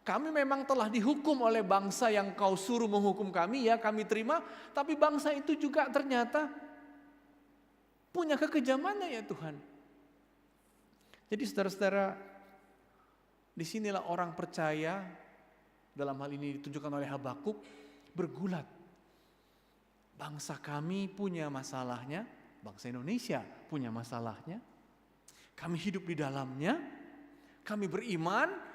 kami memang telah dihukum oleh bangsa yang kau suruh menghukum kami, ya kami terima, tapi bangsa itu juga ternyata punya kekejamannya ya Tuhan. Jadi saudara-saudara, disinilah orang percaya, dalam hal ini ditunjukkan oleh Habakuk, bergulat. Bangsa kami punya masalahnya, bangsa Indonesia punya masalahnya. Kami hidup di dalamnya, kami beriman,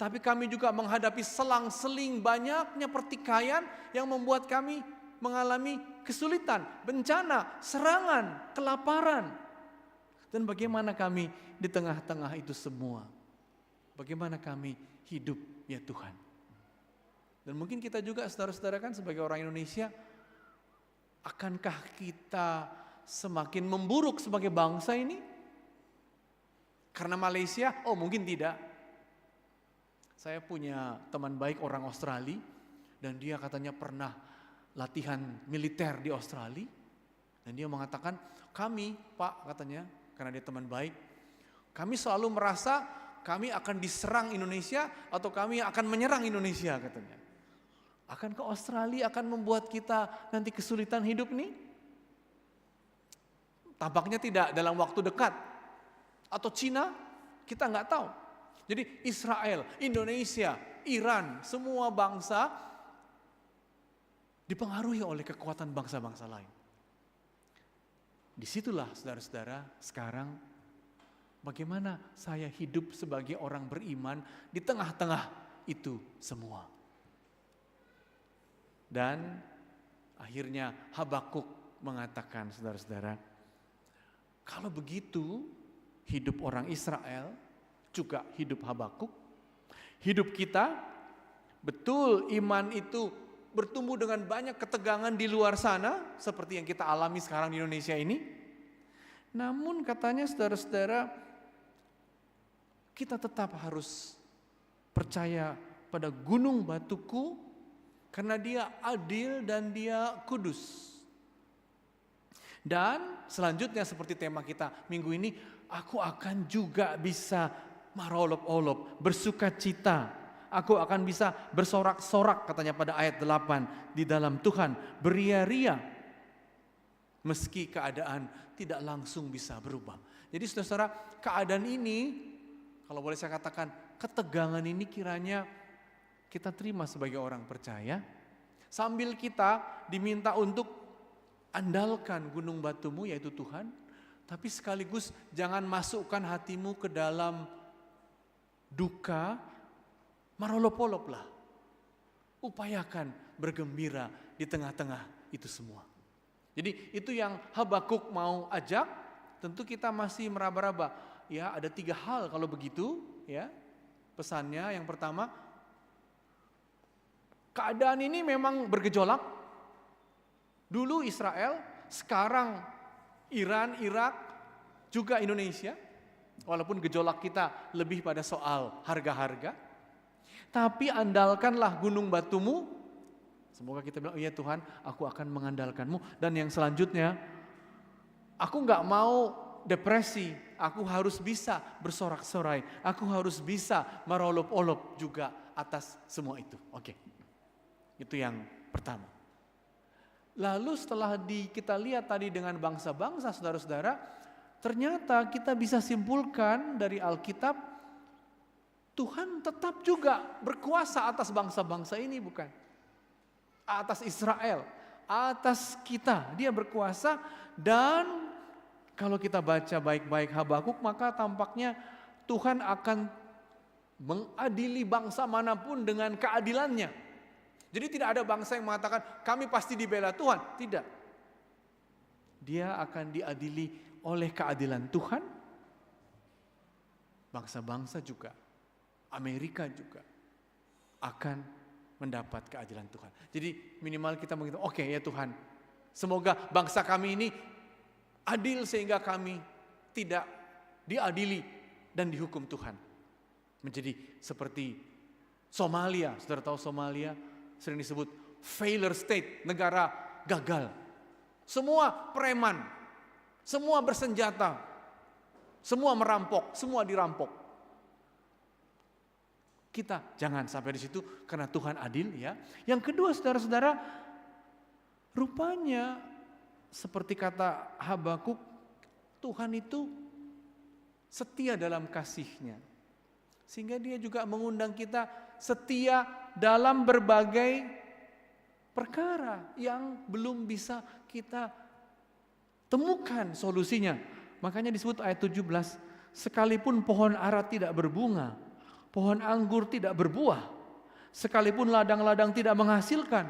tapi kami juga menghadapi selang-seling banyaknya pertikaian yang membuat kami mengalami kesulitan, bencana, serangan, kelaparan. Dan bagaimana kami di tengah-tengah itu semua? Bagaimana kami hidup ya Tuhan? Dan mungkin kita juga saudara-saudara kan sebagai orang Indonesia, akankah kita semakin memburuk sebagai bangsa ini? Karena Malaysia? Oh mungkin tidak. Saya punya teman baik orang Australia dan dia katanya pernah latihan militer di Australia. Dan dia mengatakan, kami Pak katanya, karena dia teman baik, kami selalu merasa kami akan diserang Indonesia atau kami akan menyerang Indonesia katanya. Akankah Australia akan membuat kita nanti kesulitan hidup nih? Tampaknya tidak dalam waktu dekat. Atau Cina, kita nggak tahu. Jadi Israel, Indonesia, Iran, semua bangsa dipengaruhi oleh kekuatan bangsa-bangsa lain. Disitulah saudara-saudara sekarang bagaimana saya hidup sebagai orang beriman di tengah-tengah itu semua. Dan akhirnya Habakuk mengatakan, saudara-saudara, kalau begitu hidup orang Israel juga hidup Habakuk, hidup kita, betul iman itu bertumbuh dengan banyak ketegangan di luar sana seperti yang kita alami sekarang di Indonesia ini. Namun katanya saudara-saudara, kita tetap harus percaya pada gunung batuku karena dia adil dan dia kudus. Dan selanjutnya seperti tema kita minggu ini, aku akan juga bisa marolop-olop, bersuka cita. Aku akan bisa bersorak-sorak katanya pada ayat 8 di dalam Tuhan, beria-ria meski keadaan tidak langsung bisa berubah. Jadi saudara-saudara, keadaan ini kalau boleh saya katakan ketegangan ini kiranya kita terima sebagai orang percaya sambil kita diminta untuk andalkan gunung batumu yaitu Tuhan, tapi sekaligus jangan masukkan hatimu ke dalam duka, marolop-oloplah. Upayakan bergembira di tengah-tengah itu semua. Jadi itu yang Habakuk mau ajak, tentu kita masih meraba-raba. Ya, ada 3 hal kalau begitu, ya. Pesannya yang pertama, keadaan ini memang bergejolak. Dulu Israel, sekarang Iran, Irak, juga Indonesia. Walaupun gejolak kita lebih pada soal harga-harga. Tapi andalkanlah gunung batumu. Semoga kita bilang, iya Tuhan, aku akan mengandalkanmu. Dan yang selanjutnya, aku gak mau depresi. Aku harus bisa bersorak-sorai. Aku harus bisa merolop-olop juga atas semua itu. Oke, itu yang pertama. Lalu setelah kita lihat tadi dengan bangsa-bangsa, saudara-saudara, ternyata kita bisa simpulkan dari Alkitab, Tuhan tetap juga berkuasa atas bangsa-bangsa ini, bukan? Atas Israel, atas kita, dia berkuasa. Dan kalau kita baca baik-baik Habakuk, maka tampaknya Tuhan akan mengadili bangsa manapun dengan keadilannya. Jadi tidak ada bangsa yang mengatakan kami pasti dibela Tuhan, tidak. Dia akan diadili oleh keadilan Tuhan. Bangsa-bangsa juga, Amerika juga akan mendapat keadilan Tuhan. Jadi minimal kita mengatakan, oke ya Tuhan, semoga bangsa kami ini adil sehingga kami tidak diadili dan dihukum Tuhan. Menjadi seperti Somalia, saudara tahu Somalia sering disebut failure state, negara gagal. Semua preman, semua bersenjata, semua merampok, semua dirampok. Kita jangan sampai di situ karena Tuhan adil ya. Yang kedua saudara-saudara, rupanya seperti kata Habakuk, Tuhan itu setia dalam kasih-Nya. Sehingga dia juga mengundang kita setia dalam berbagai perkara yang belum bisa kita temukan solusinya. Makanya disebut ayat 17, sekalipun pohon ara tidak berbunga, pohon anggur tidak berbuah, sekalipun ladang-ladang tidak menghasilkan,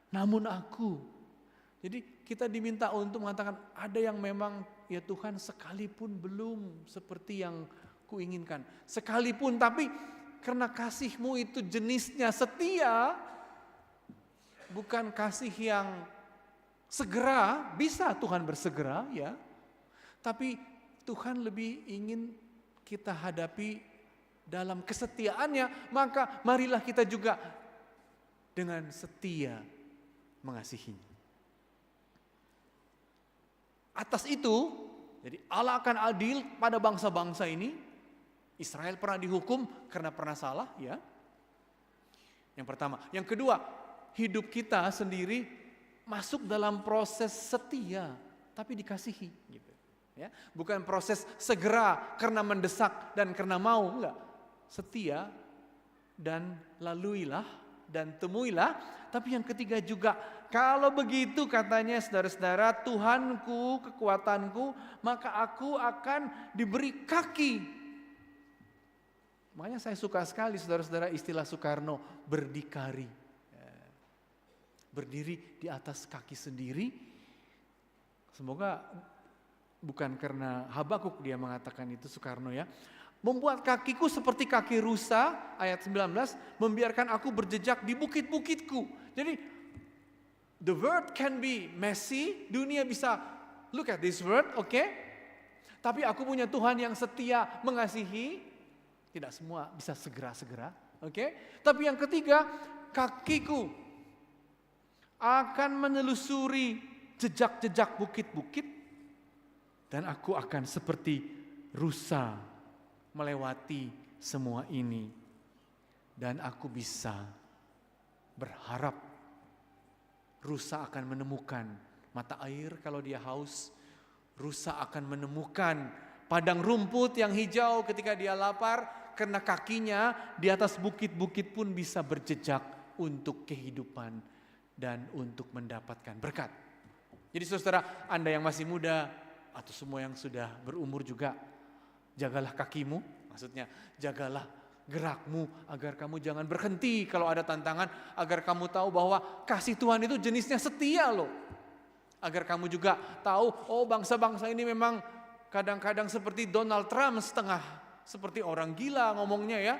namun aku. Jadi kita diminta untuk mengatakan ada yang memang ya Tuhan sekalipun belum seperti yang kuinginkan. Sekalipun tapi karena kasih-Mu itu jenisnya setia, bukan kasih yang segera, bisa Tuhan bersegera ya. Tapi Tuhan lebih ingin kita hadapi dalam kesetiaannya, maka marilah kita juga dengan setia mengasihinya. atas itu, jadi Allah akan adil pada bangsa-bangsa ini. Israel pernah dihukum karena pernah salah, ya. Yang pertama. Yang kedua, hidup kita sendiri masuk dalam proses setia, tapi dikasihi. Gitu. Ya. Bukan proses segera karena mendesak dan karena mau, enggak. Setia dan laluilah dan temuilah. Tapi yang ketiga juga, kalau begitu katanya saudara-saudara, Tuhanku, kekuatanku, maka aku akan diberi kaki. Makanya saya suka sekali saudara-saudara istilah Soekarno, berdikari. Berdiri di atas kaki sendiri. Semoga bukan karena Habakuk dia mengatakan itu, Soekarno ya. Membuat kakiku seperti kaki rusa, ayat 19, membiarkan aku berjejak di bukit-bukitku. Jadi, the world can be messy, dunia bisa, look at this world, oke? Tapi aku punya Tuhan yang setia mengasihi, tidak semua bisa segera-segera, oke? Tapi yang ketiga, kakiku akan menelusuri jejak-jejak bukit-bukit, dan aku akan seperti rusa melewati semua ini. Dan aku bisa berharap rusa akan menemukan mata air kalau dia haus. Rusa akan menemukan padang rumput yang hijau ketika dia lapar. Karena kakinya di atas bukit-bukit pun bisa berjejak untuk kehidupan dan untuk mendapatkan berkat. Jadi saudara, Anda yang masih muda atau semua yang sudah berumur juga, jagalah kakimu, maksudnya jagalah gerakmu agar kamu jangan berhenti kalau ada tantangan, agar kamu tahu bahwa kasih Tuhan itu jenisnya setia loh. Agar kamu juga tahu, oh bangsa-bangsa ini memang kadang-kadang seperti Donald Trump, setengah seperti orang gila ngomongnya ya.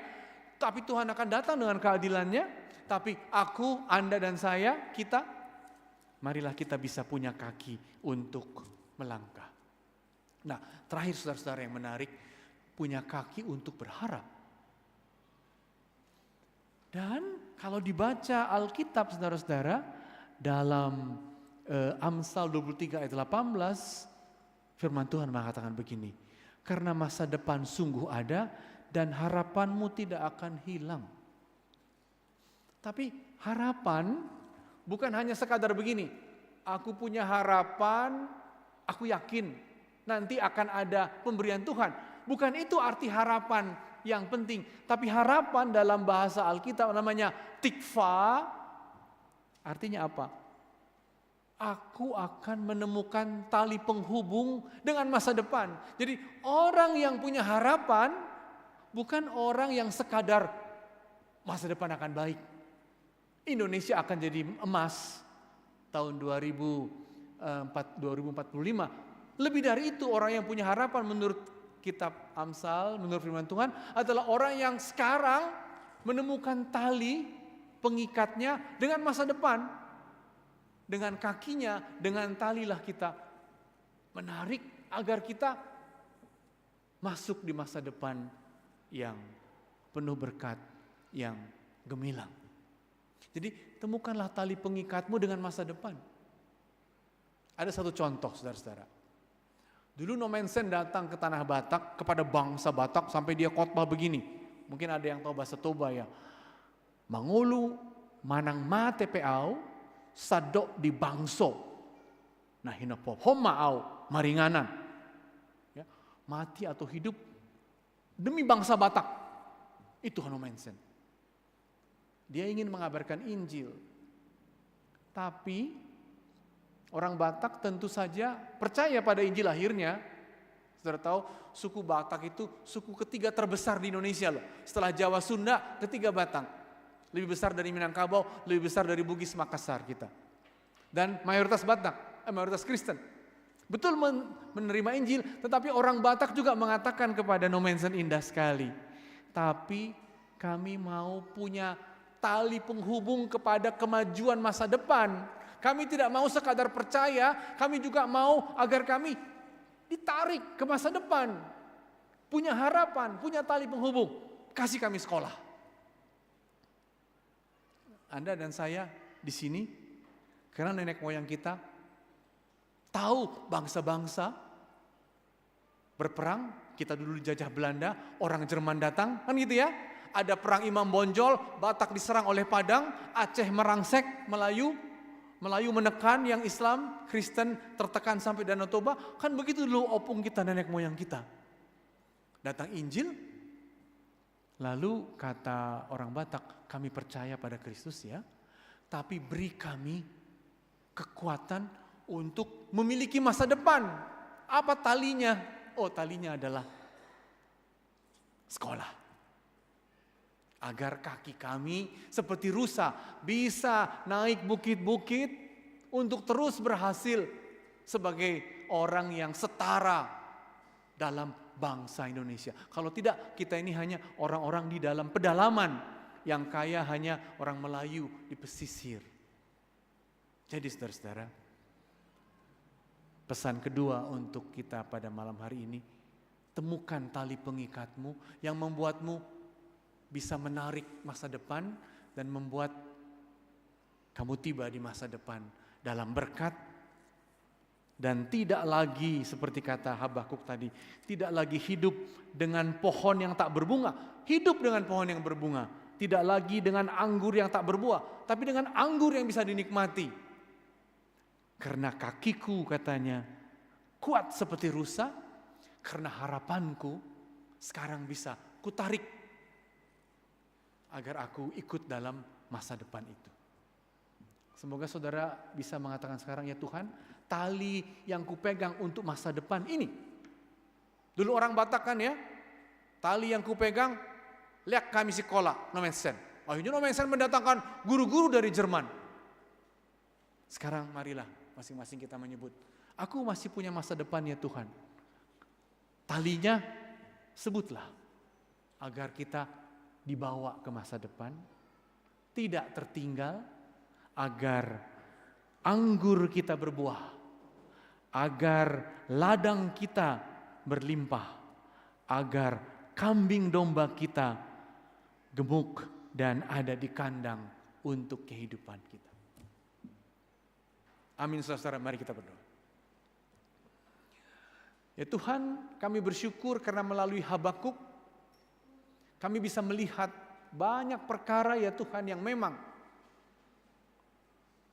Tapi Tuhan akan datang dengan keadilannya. Tapi aku, Anda dan saya, kita, marilah kita bisa punya kaki untuk melangkah. Nah, terakhir saudara-saudara yang menarik, punya kaki untuk berharap. Dan kalau dibaca Alkitab saudara-saudara, dalam Amsal 23 ayat 18, firman Tuhan mengatakan begini, karena masa depan sungguh ada dan harapanmu tidak akan hilang. Tapi harapan bukan hanya sekadar begini, aku punya harapan, aku yakin nanti akan ada pemberian Tuhan. Bukan itu arti harapan yang penting. Tapi harapan dalam bahasa Alkitab namanya tikva, artinya apa? Aku akan menemukan tali penghubung dengan masa depan. Jadi orang yang punya harapan bukan orang yang sekadar masa depan akan baik. Indonesia akan jadi emas tahun 2045. Lebih dari itu, orang yang punya harapan menurut kitab Amsal, menurut firman Tuhan adalah orang yang sekarang menemukan tali pengikatnya dengan masa depan. Dengan kakinya, dengan talilah kita menarik agar kita masuk di masa depan yang penuh berkat, yang gemilang. Jadi temukanlah tali pengikatmu dengan masa depan. Ada satu contoh saudara-saudara. Dulu Nomensen datang ke Tanah Batak kepada bangsa Batak sampai dia khotbah begini. Mungkin ada yang tahu bahasa Toba ya. Mangulu manang mate peau sadok di bangso. Nah hinapo homaau maringanan. Ya, mati atau hidup demi bangsa Batak. Itu Nomensen. Dia ingin mengabarkan Injil. Tapi orang Batak tentu saja percaya pada Injil akhirnya. Saudara tahu suku Batak itu suku ketiga terbesar di Indonesia loh. Setelah Jawa, Sunda, ketiga Batak. Lebih besar dari Minangkabau, lebih besar dari Bugis, Makassar kita. Dan mayoritas Batak, mayoritas Kristen. Betul menerima Injil, tetapi orang Batak juga mengatakan kepada Nomensen indah sekali. Tapi kami mau punya tali penghubung kepada kemajuan masa depan. Kami tidak mau sekadar percaya, kami juga mau agar kami ditarik ke masa depan. Punya harapan, punya tali penghubung. Kasih kami sekolah. Anda dan saya di sini karena nenek moyang kita tahu bangsa-bangsa berperang. Kita dulu dijajah Belanda, orang Jerman datang, kan gitu ya. Ada perang Imam Bonjol, Batak diserang oleh Padang, Aceh merangsek Melayu, Melayu menekan yang Islam, Kristen tertekan sampai Danau Toba. Kan begitu dulu opung kita, nenek moyang kita. Datang Injil, lalu kata orang Batak, kami percaya pada Kristus ya, tapi beri kami kekuatan untuk memiliki masa depan. Apa talinya? Oh, talinya adalah sekolah. Agar kaki kami seperti rusa bisa naik bukit-bukit untuk terus berhasil sebagai orang yang setara dalam bangsa Indonesia. Kalau tidak, kita ini hanya orang-orang di dalam pedalaman, yang kaya hanya orang Melayu di pesisir. Jadi saudara-saudara, pesan kedua untuk kita pada malam hari ini, temukan tali pengikatmu yang membuatmu bisa menarik masa depan dan membuat kamu tiba di masa depan dalam berkat. Dan tidak lagi seperti kata Habakuk tadi, tidak lagi hidup dengan pohon yang tak berbunga, hidup dengan pohon yang berbunga. Tidak lagi dengan anggur yang tak berbuah, tapi dengan anggur yang bisa dinikmati. Karena kakiku, katanya, kuat seperti rusa, karena harapanku sekarang bisa kutarik agar aku ikut dalam masa depan itu. Semoga saudara bisa mengatakan sekarang, ya Tuhan, tali yang kupegang untuk masa depan ini. Dulu orang Batak kan ya, tali yang kupegang, lihat kami sekolah, Nomensen. Akhirnya Nomensen mendatangkan guru-guru dari Jerman. Sekarang marilah masing-masing kita menyebut, aku masih punya masa depan ya Tuhan. Talinya sebutlah, agar kita dibawa ke masa depan, tidak tertinggal, agar anggur kita berbuah, agar ladang kita berlimpah, agar kambing domba kita gemuk dan ada di kandang untuk kehidupan kita. Amin saudara, mari kita berdoa. Ya Tuhan, kami bersyukur karena melalui Habakuk kami bisa melihat banyak perkara ya Tuhan yang memang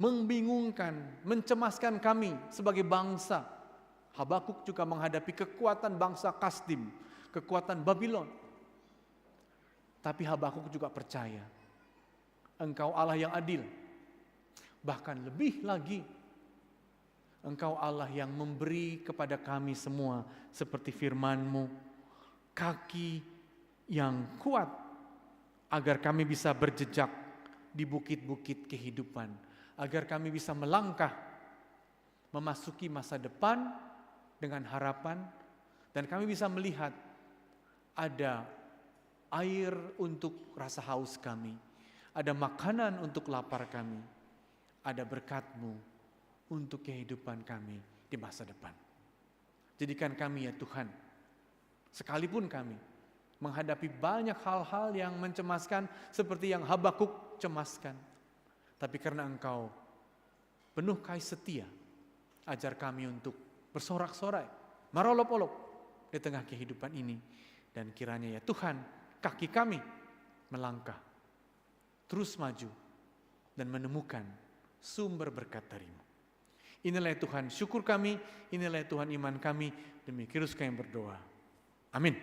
membingungkan, mencemaskan kami sebagai bangsa. Habakuk juga menghadapi kekuatan bangsa Kasdim, kekuatan Babylon. Tapi Habakuk juga percaya Engkau Allah yang adil. Bahkan lebih lagi, Engkau Allah yang memberi kepada kami semua seperti firman-Mu, kaki yang kuat agar kami bisa berjejak di bukit-bukit kehidupan, agar kami bisa melangkah memasuki masa depan dengan harapan, dan kami bisa melihat ada air untuk rasa haus kami, ada makanan untuk lapar kami, ada berkat-Mu untuk kehidupan kami di masa depan. Jadikan kami ya Tuhan, sekalipun kami menghadapi banyak hal-hal yang mencemaskan seperti yang Habakuk cemaskan, tapi karena Engkau penuh kasih setia, ajar kami untuk bersorak-sorai, marolop-olop di tengah kehidupan ini. Dan kiranya ya Tuhan, kaki kami melangkah, terus maju, dan menemukan sumber berkat dari-Mu. Inilah ya Tuhan syukur kami, inilah ya Tuhan iman kami, demi Kristus kami berdoa. Amin.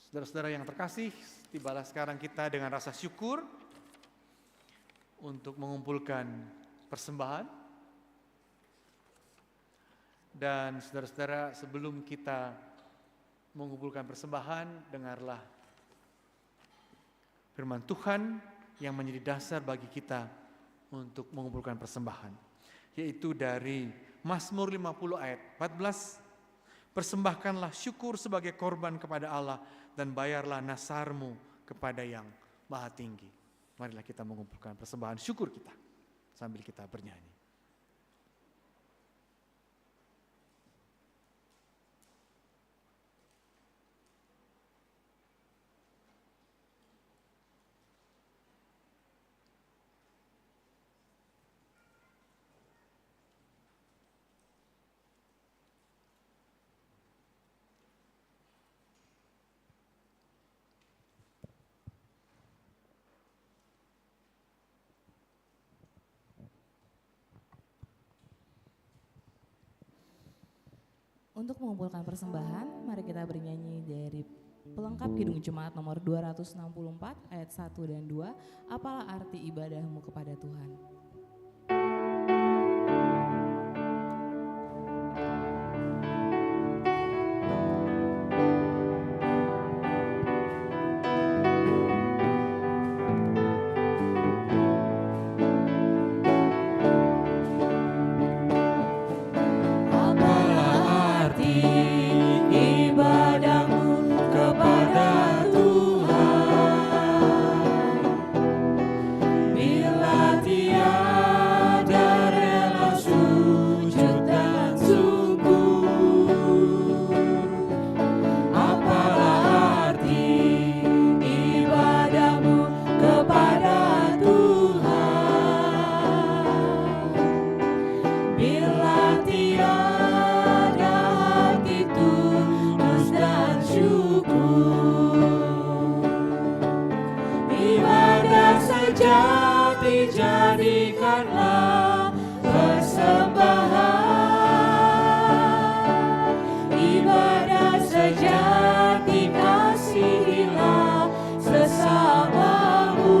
Saudara-saudara yang terkasih, tibalah sekarang kita dengan rasa syukur untuk mengumpulkan persembahan. Dan saudara-saudara, sebelum kita mengumpulkan persembahan, dengarlah firman Tuhan yang menjadi dasar bagi kita untuk mengumpulkan persembahan, yaitu dari Mazmur 50 ayat 14. Persembahkanlah syukur sebagai korban kepada Allah dan bayarlah nasarmu kepada yang Maha Tinggi. Marilah kita mengumpulkan persembahan syukur kita sambil kita bernyanyi. Untuk mengumpulkan persembahan, mari kita bernyanyi dari pelengkap Kidung Jemaat nomor 264 ayat 1 dan 2. Apalah arti ibadahmu kepada Tuhan? Apalah arti ibadahmu kepada Tuhan bila tiada rela sujud dan syukur? Apalah arti ibadahmu kepada Tuhan bila tiada hati tulus dan syukur? Ibadah sejati jadikanlah persembahan. Ibadah sejati kasihilah sesamamu.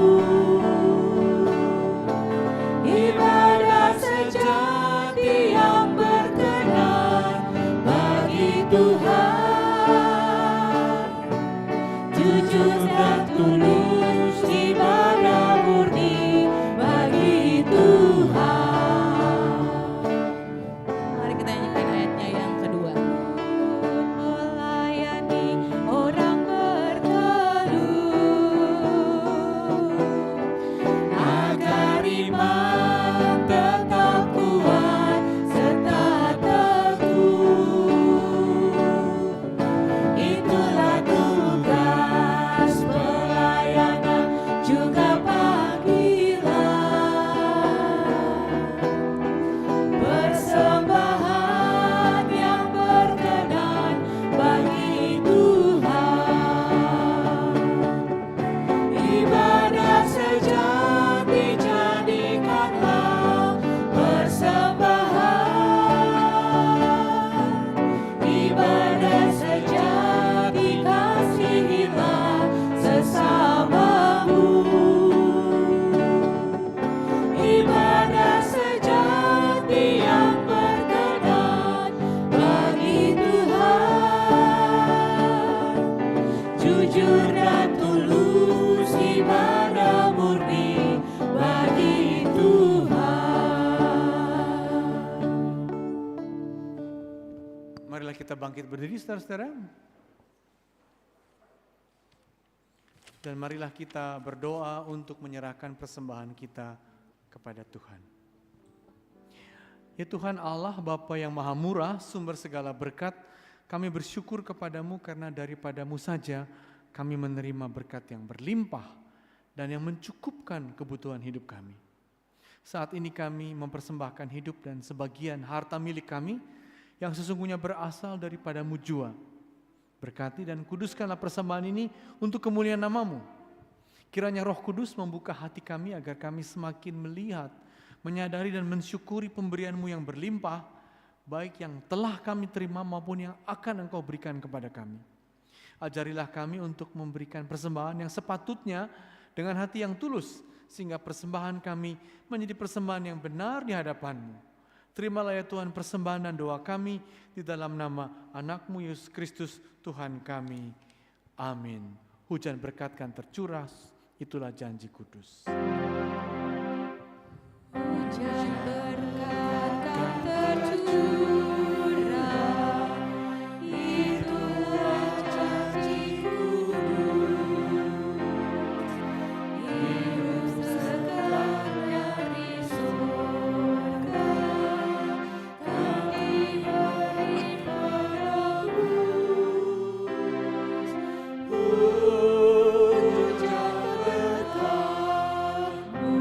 Ibadah sejati yang berkenan bagi Tuhan, jujur dan tulus, ibadah murni bagi Tuhan. Mari kita nyanyikan ayatnya yang kedua. Melayani orang berkeluh agar iman tetap kuat serta teguh. Itulah tugas pelayanan juga panggilan. Persembahan yang berkenan bagi Tuhan. Ibadah sejati jadikanlah persembahan. Ibadah sejati kasihilah sesamamu. Ibadah sejati yang berkenan bagi Tuhan, jujur dan tulus, ibadah murni bagi Tuhan. Marilah kita bangkit berdiri saudara-saudara. Dan marilah kita berdoa untuk menyerahkan persembahan kita kepada Tuhan. Ya Tuhan Allah, Bapa yang maha murah, sumber segala berkat, kami bersyukur kepadamu karena daripadamu saja kami menerima berkat yang berlimpah dan yang mencukupkan kebutuhan hidup kami. Saat ini kami mempersembahkan hidup dan sebagian harta milik kami yang sesungguhnya berasal daripadamu jua. Berkati dan kuduskanlah persembahan ini untuk kemuliaan namamu. Kiranya Roh Kudus membuka hati kami agar kami semakin melihat, menyadari dan mensyukuri pemberianmu yang berlimpah, baik yang telah kami terima maupun yang akan Engkau berikan kepada kami. Ajarilah kami untuk memberikan persembahan yang sepatutnya dengan hati yang tulus, sehingga persembahan kami menjadi persembahan yang benar di hadapan-Mu. Terimalah ya Tuhan persembahan dan doa kami di dalam nama anak-Mu Yesus Kristus Tuhan kami. Amin. Hujan berkat kan tercurah, itulah janji kudus. Hujan berkat kan tercurah, itulah janji kudus. Hidup segar dari surga, kami beri penebus. Hujan berkat-Mu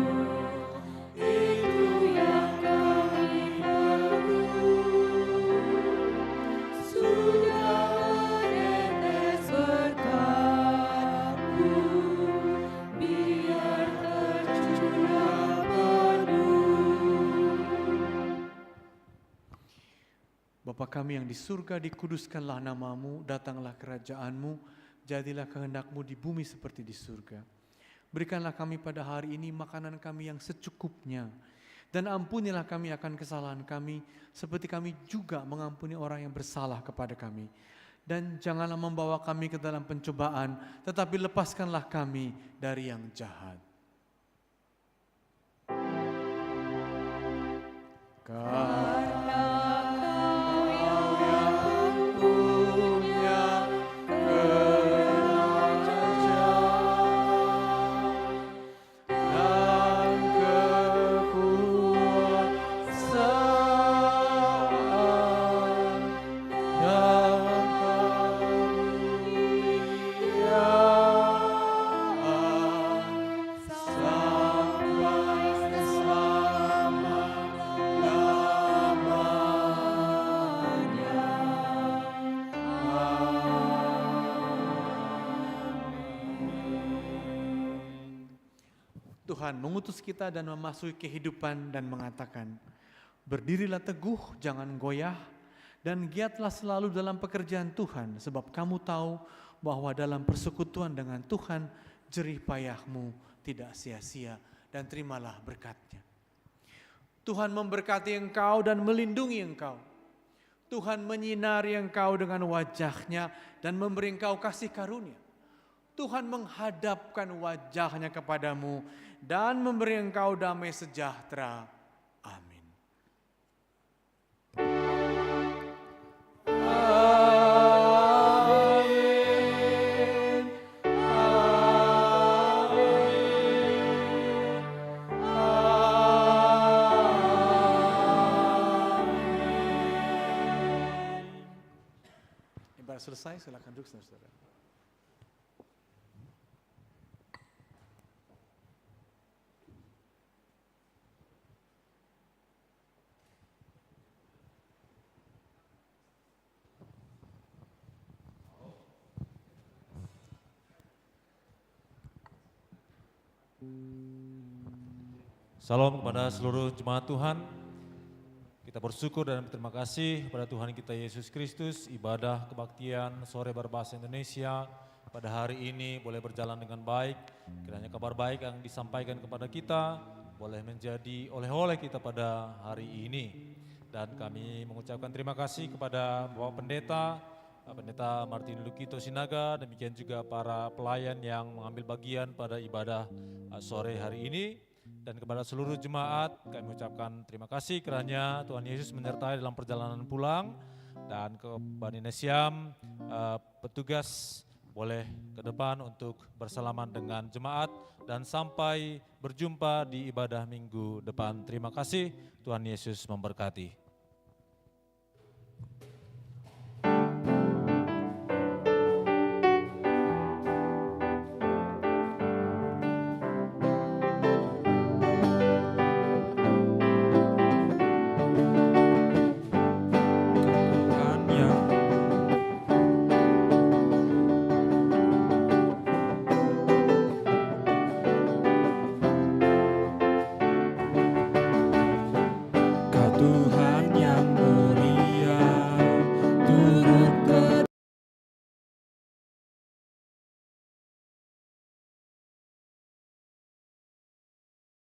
Bapa kami yang di surga, dikuduskanlah namamu, datanglah kerajaanmu, jadilah kehendakmu di bumi seperti di surga. Berikanlah kami pada hari ini makanan kami yang secukupnya, dan ampunilah kami akan kesalahan kami, seperti kami juga mengampuni orang yang bersalah kepada kami. Dan janganlah membawa kami ke dalam pencobaan, tetapi lepaskanlah kami dari yang jahat. Karena Kau yang punya kerajaan dan kekuasaan dan kemuliaan sampai Tuhan mengutus kita dan memasuki kehidupan dan mengatakan, berdirilah teguh, jangan goyah, dan giatlah selalu dalam pekerjaan Tuhan, sebab kamu tahu bahwa dalam persekutuan dengan Tuhan, jerih payahmu tidak sia-sia, dan terimalah berkat-Nya. Tuhan memberkati engkau dan melindungi engkau. Tuhan menyinari engkau dengan wajah-Nya dan memberi engkau kasih karunia. Tuhan menghadapkan wajah-Nya kepadamu dan memberi engkau damai sejahtera. Amin. Amin. Amin. Ibadah selesai, silakan duduk saudara. Salam kepada seluruh jemaat Tuhan. Kita bersyukur dan berterima kasih kepada Tuhan kita Yesus Kristus. Ibadah kebaktian sore berbahasa Indonesia pada hari ini boleh berjalan dengan baik. Kiranya kabar baik yang disampaikan kepada kita boleh menjadi oleh-oleh kita pada hari ini. Dan kami mengucapkan terima kasih kepada Bapak Pendeta Martin Lukito Sinaga, demikian juga para pelayan yang mengambil bagian pada ibadah sore hari ini. Dan kepada seluruh jemaat kami mengucapkan terima kasih kiranya Tuhan Yesus menyertai dalam perjalanan pulang. Dan ke Bani Nesiam, petugas boleh ke depan untuk bersalaman dengan jemaat dan sampai berjumpa di ibadah minggu depan. Terima kasih, Tuhan Yesus memberkati.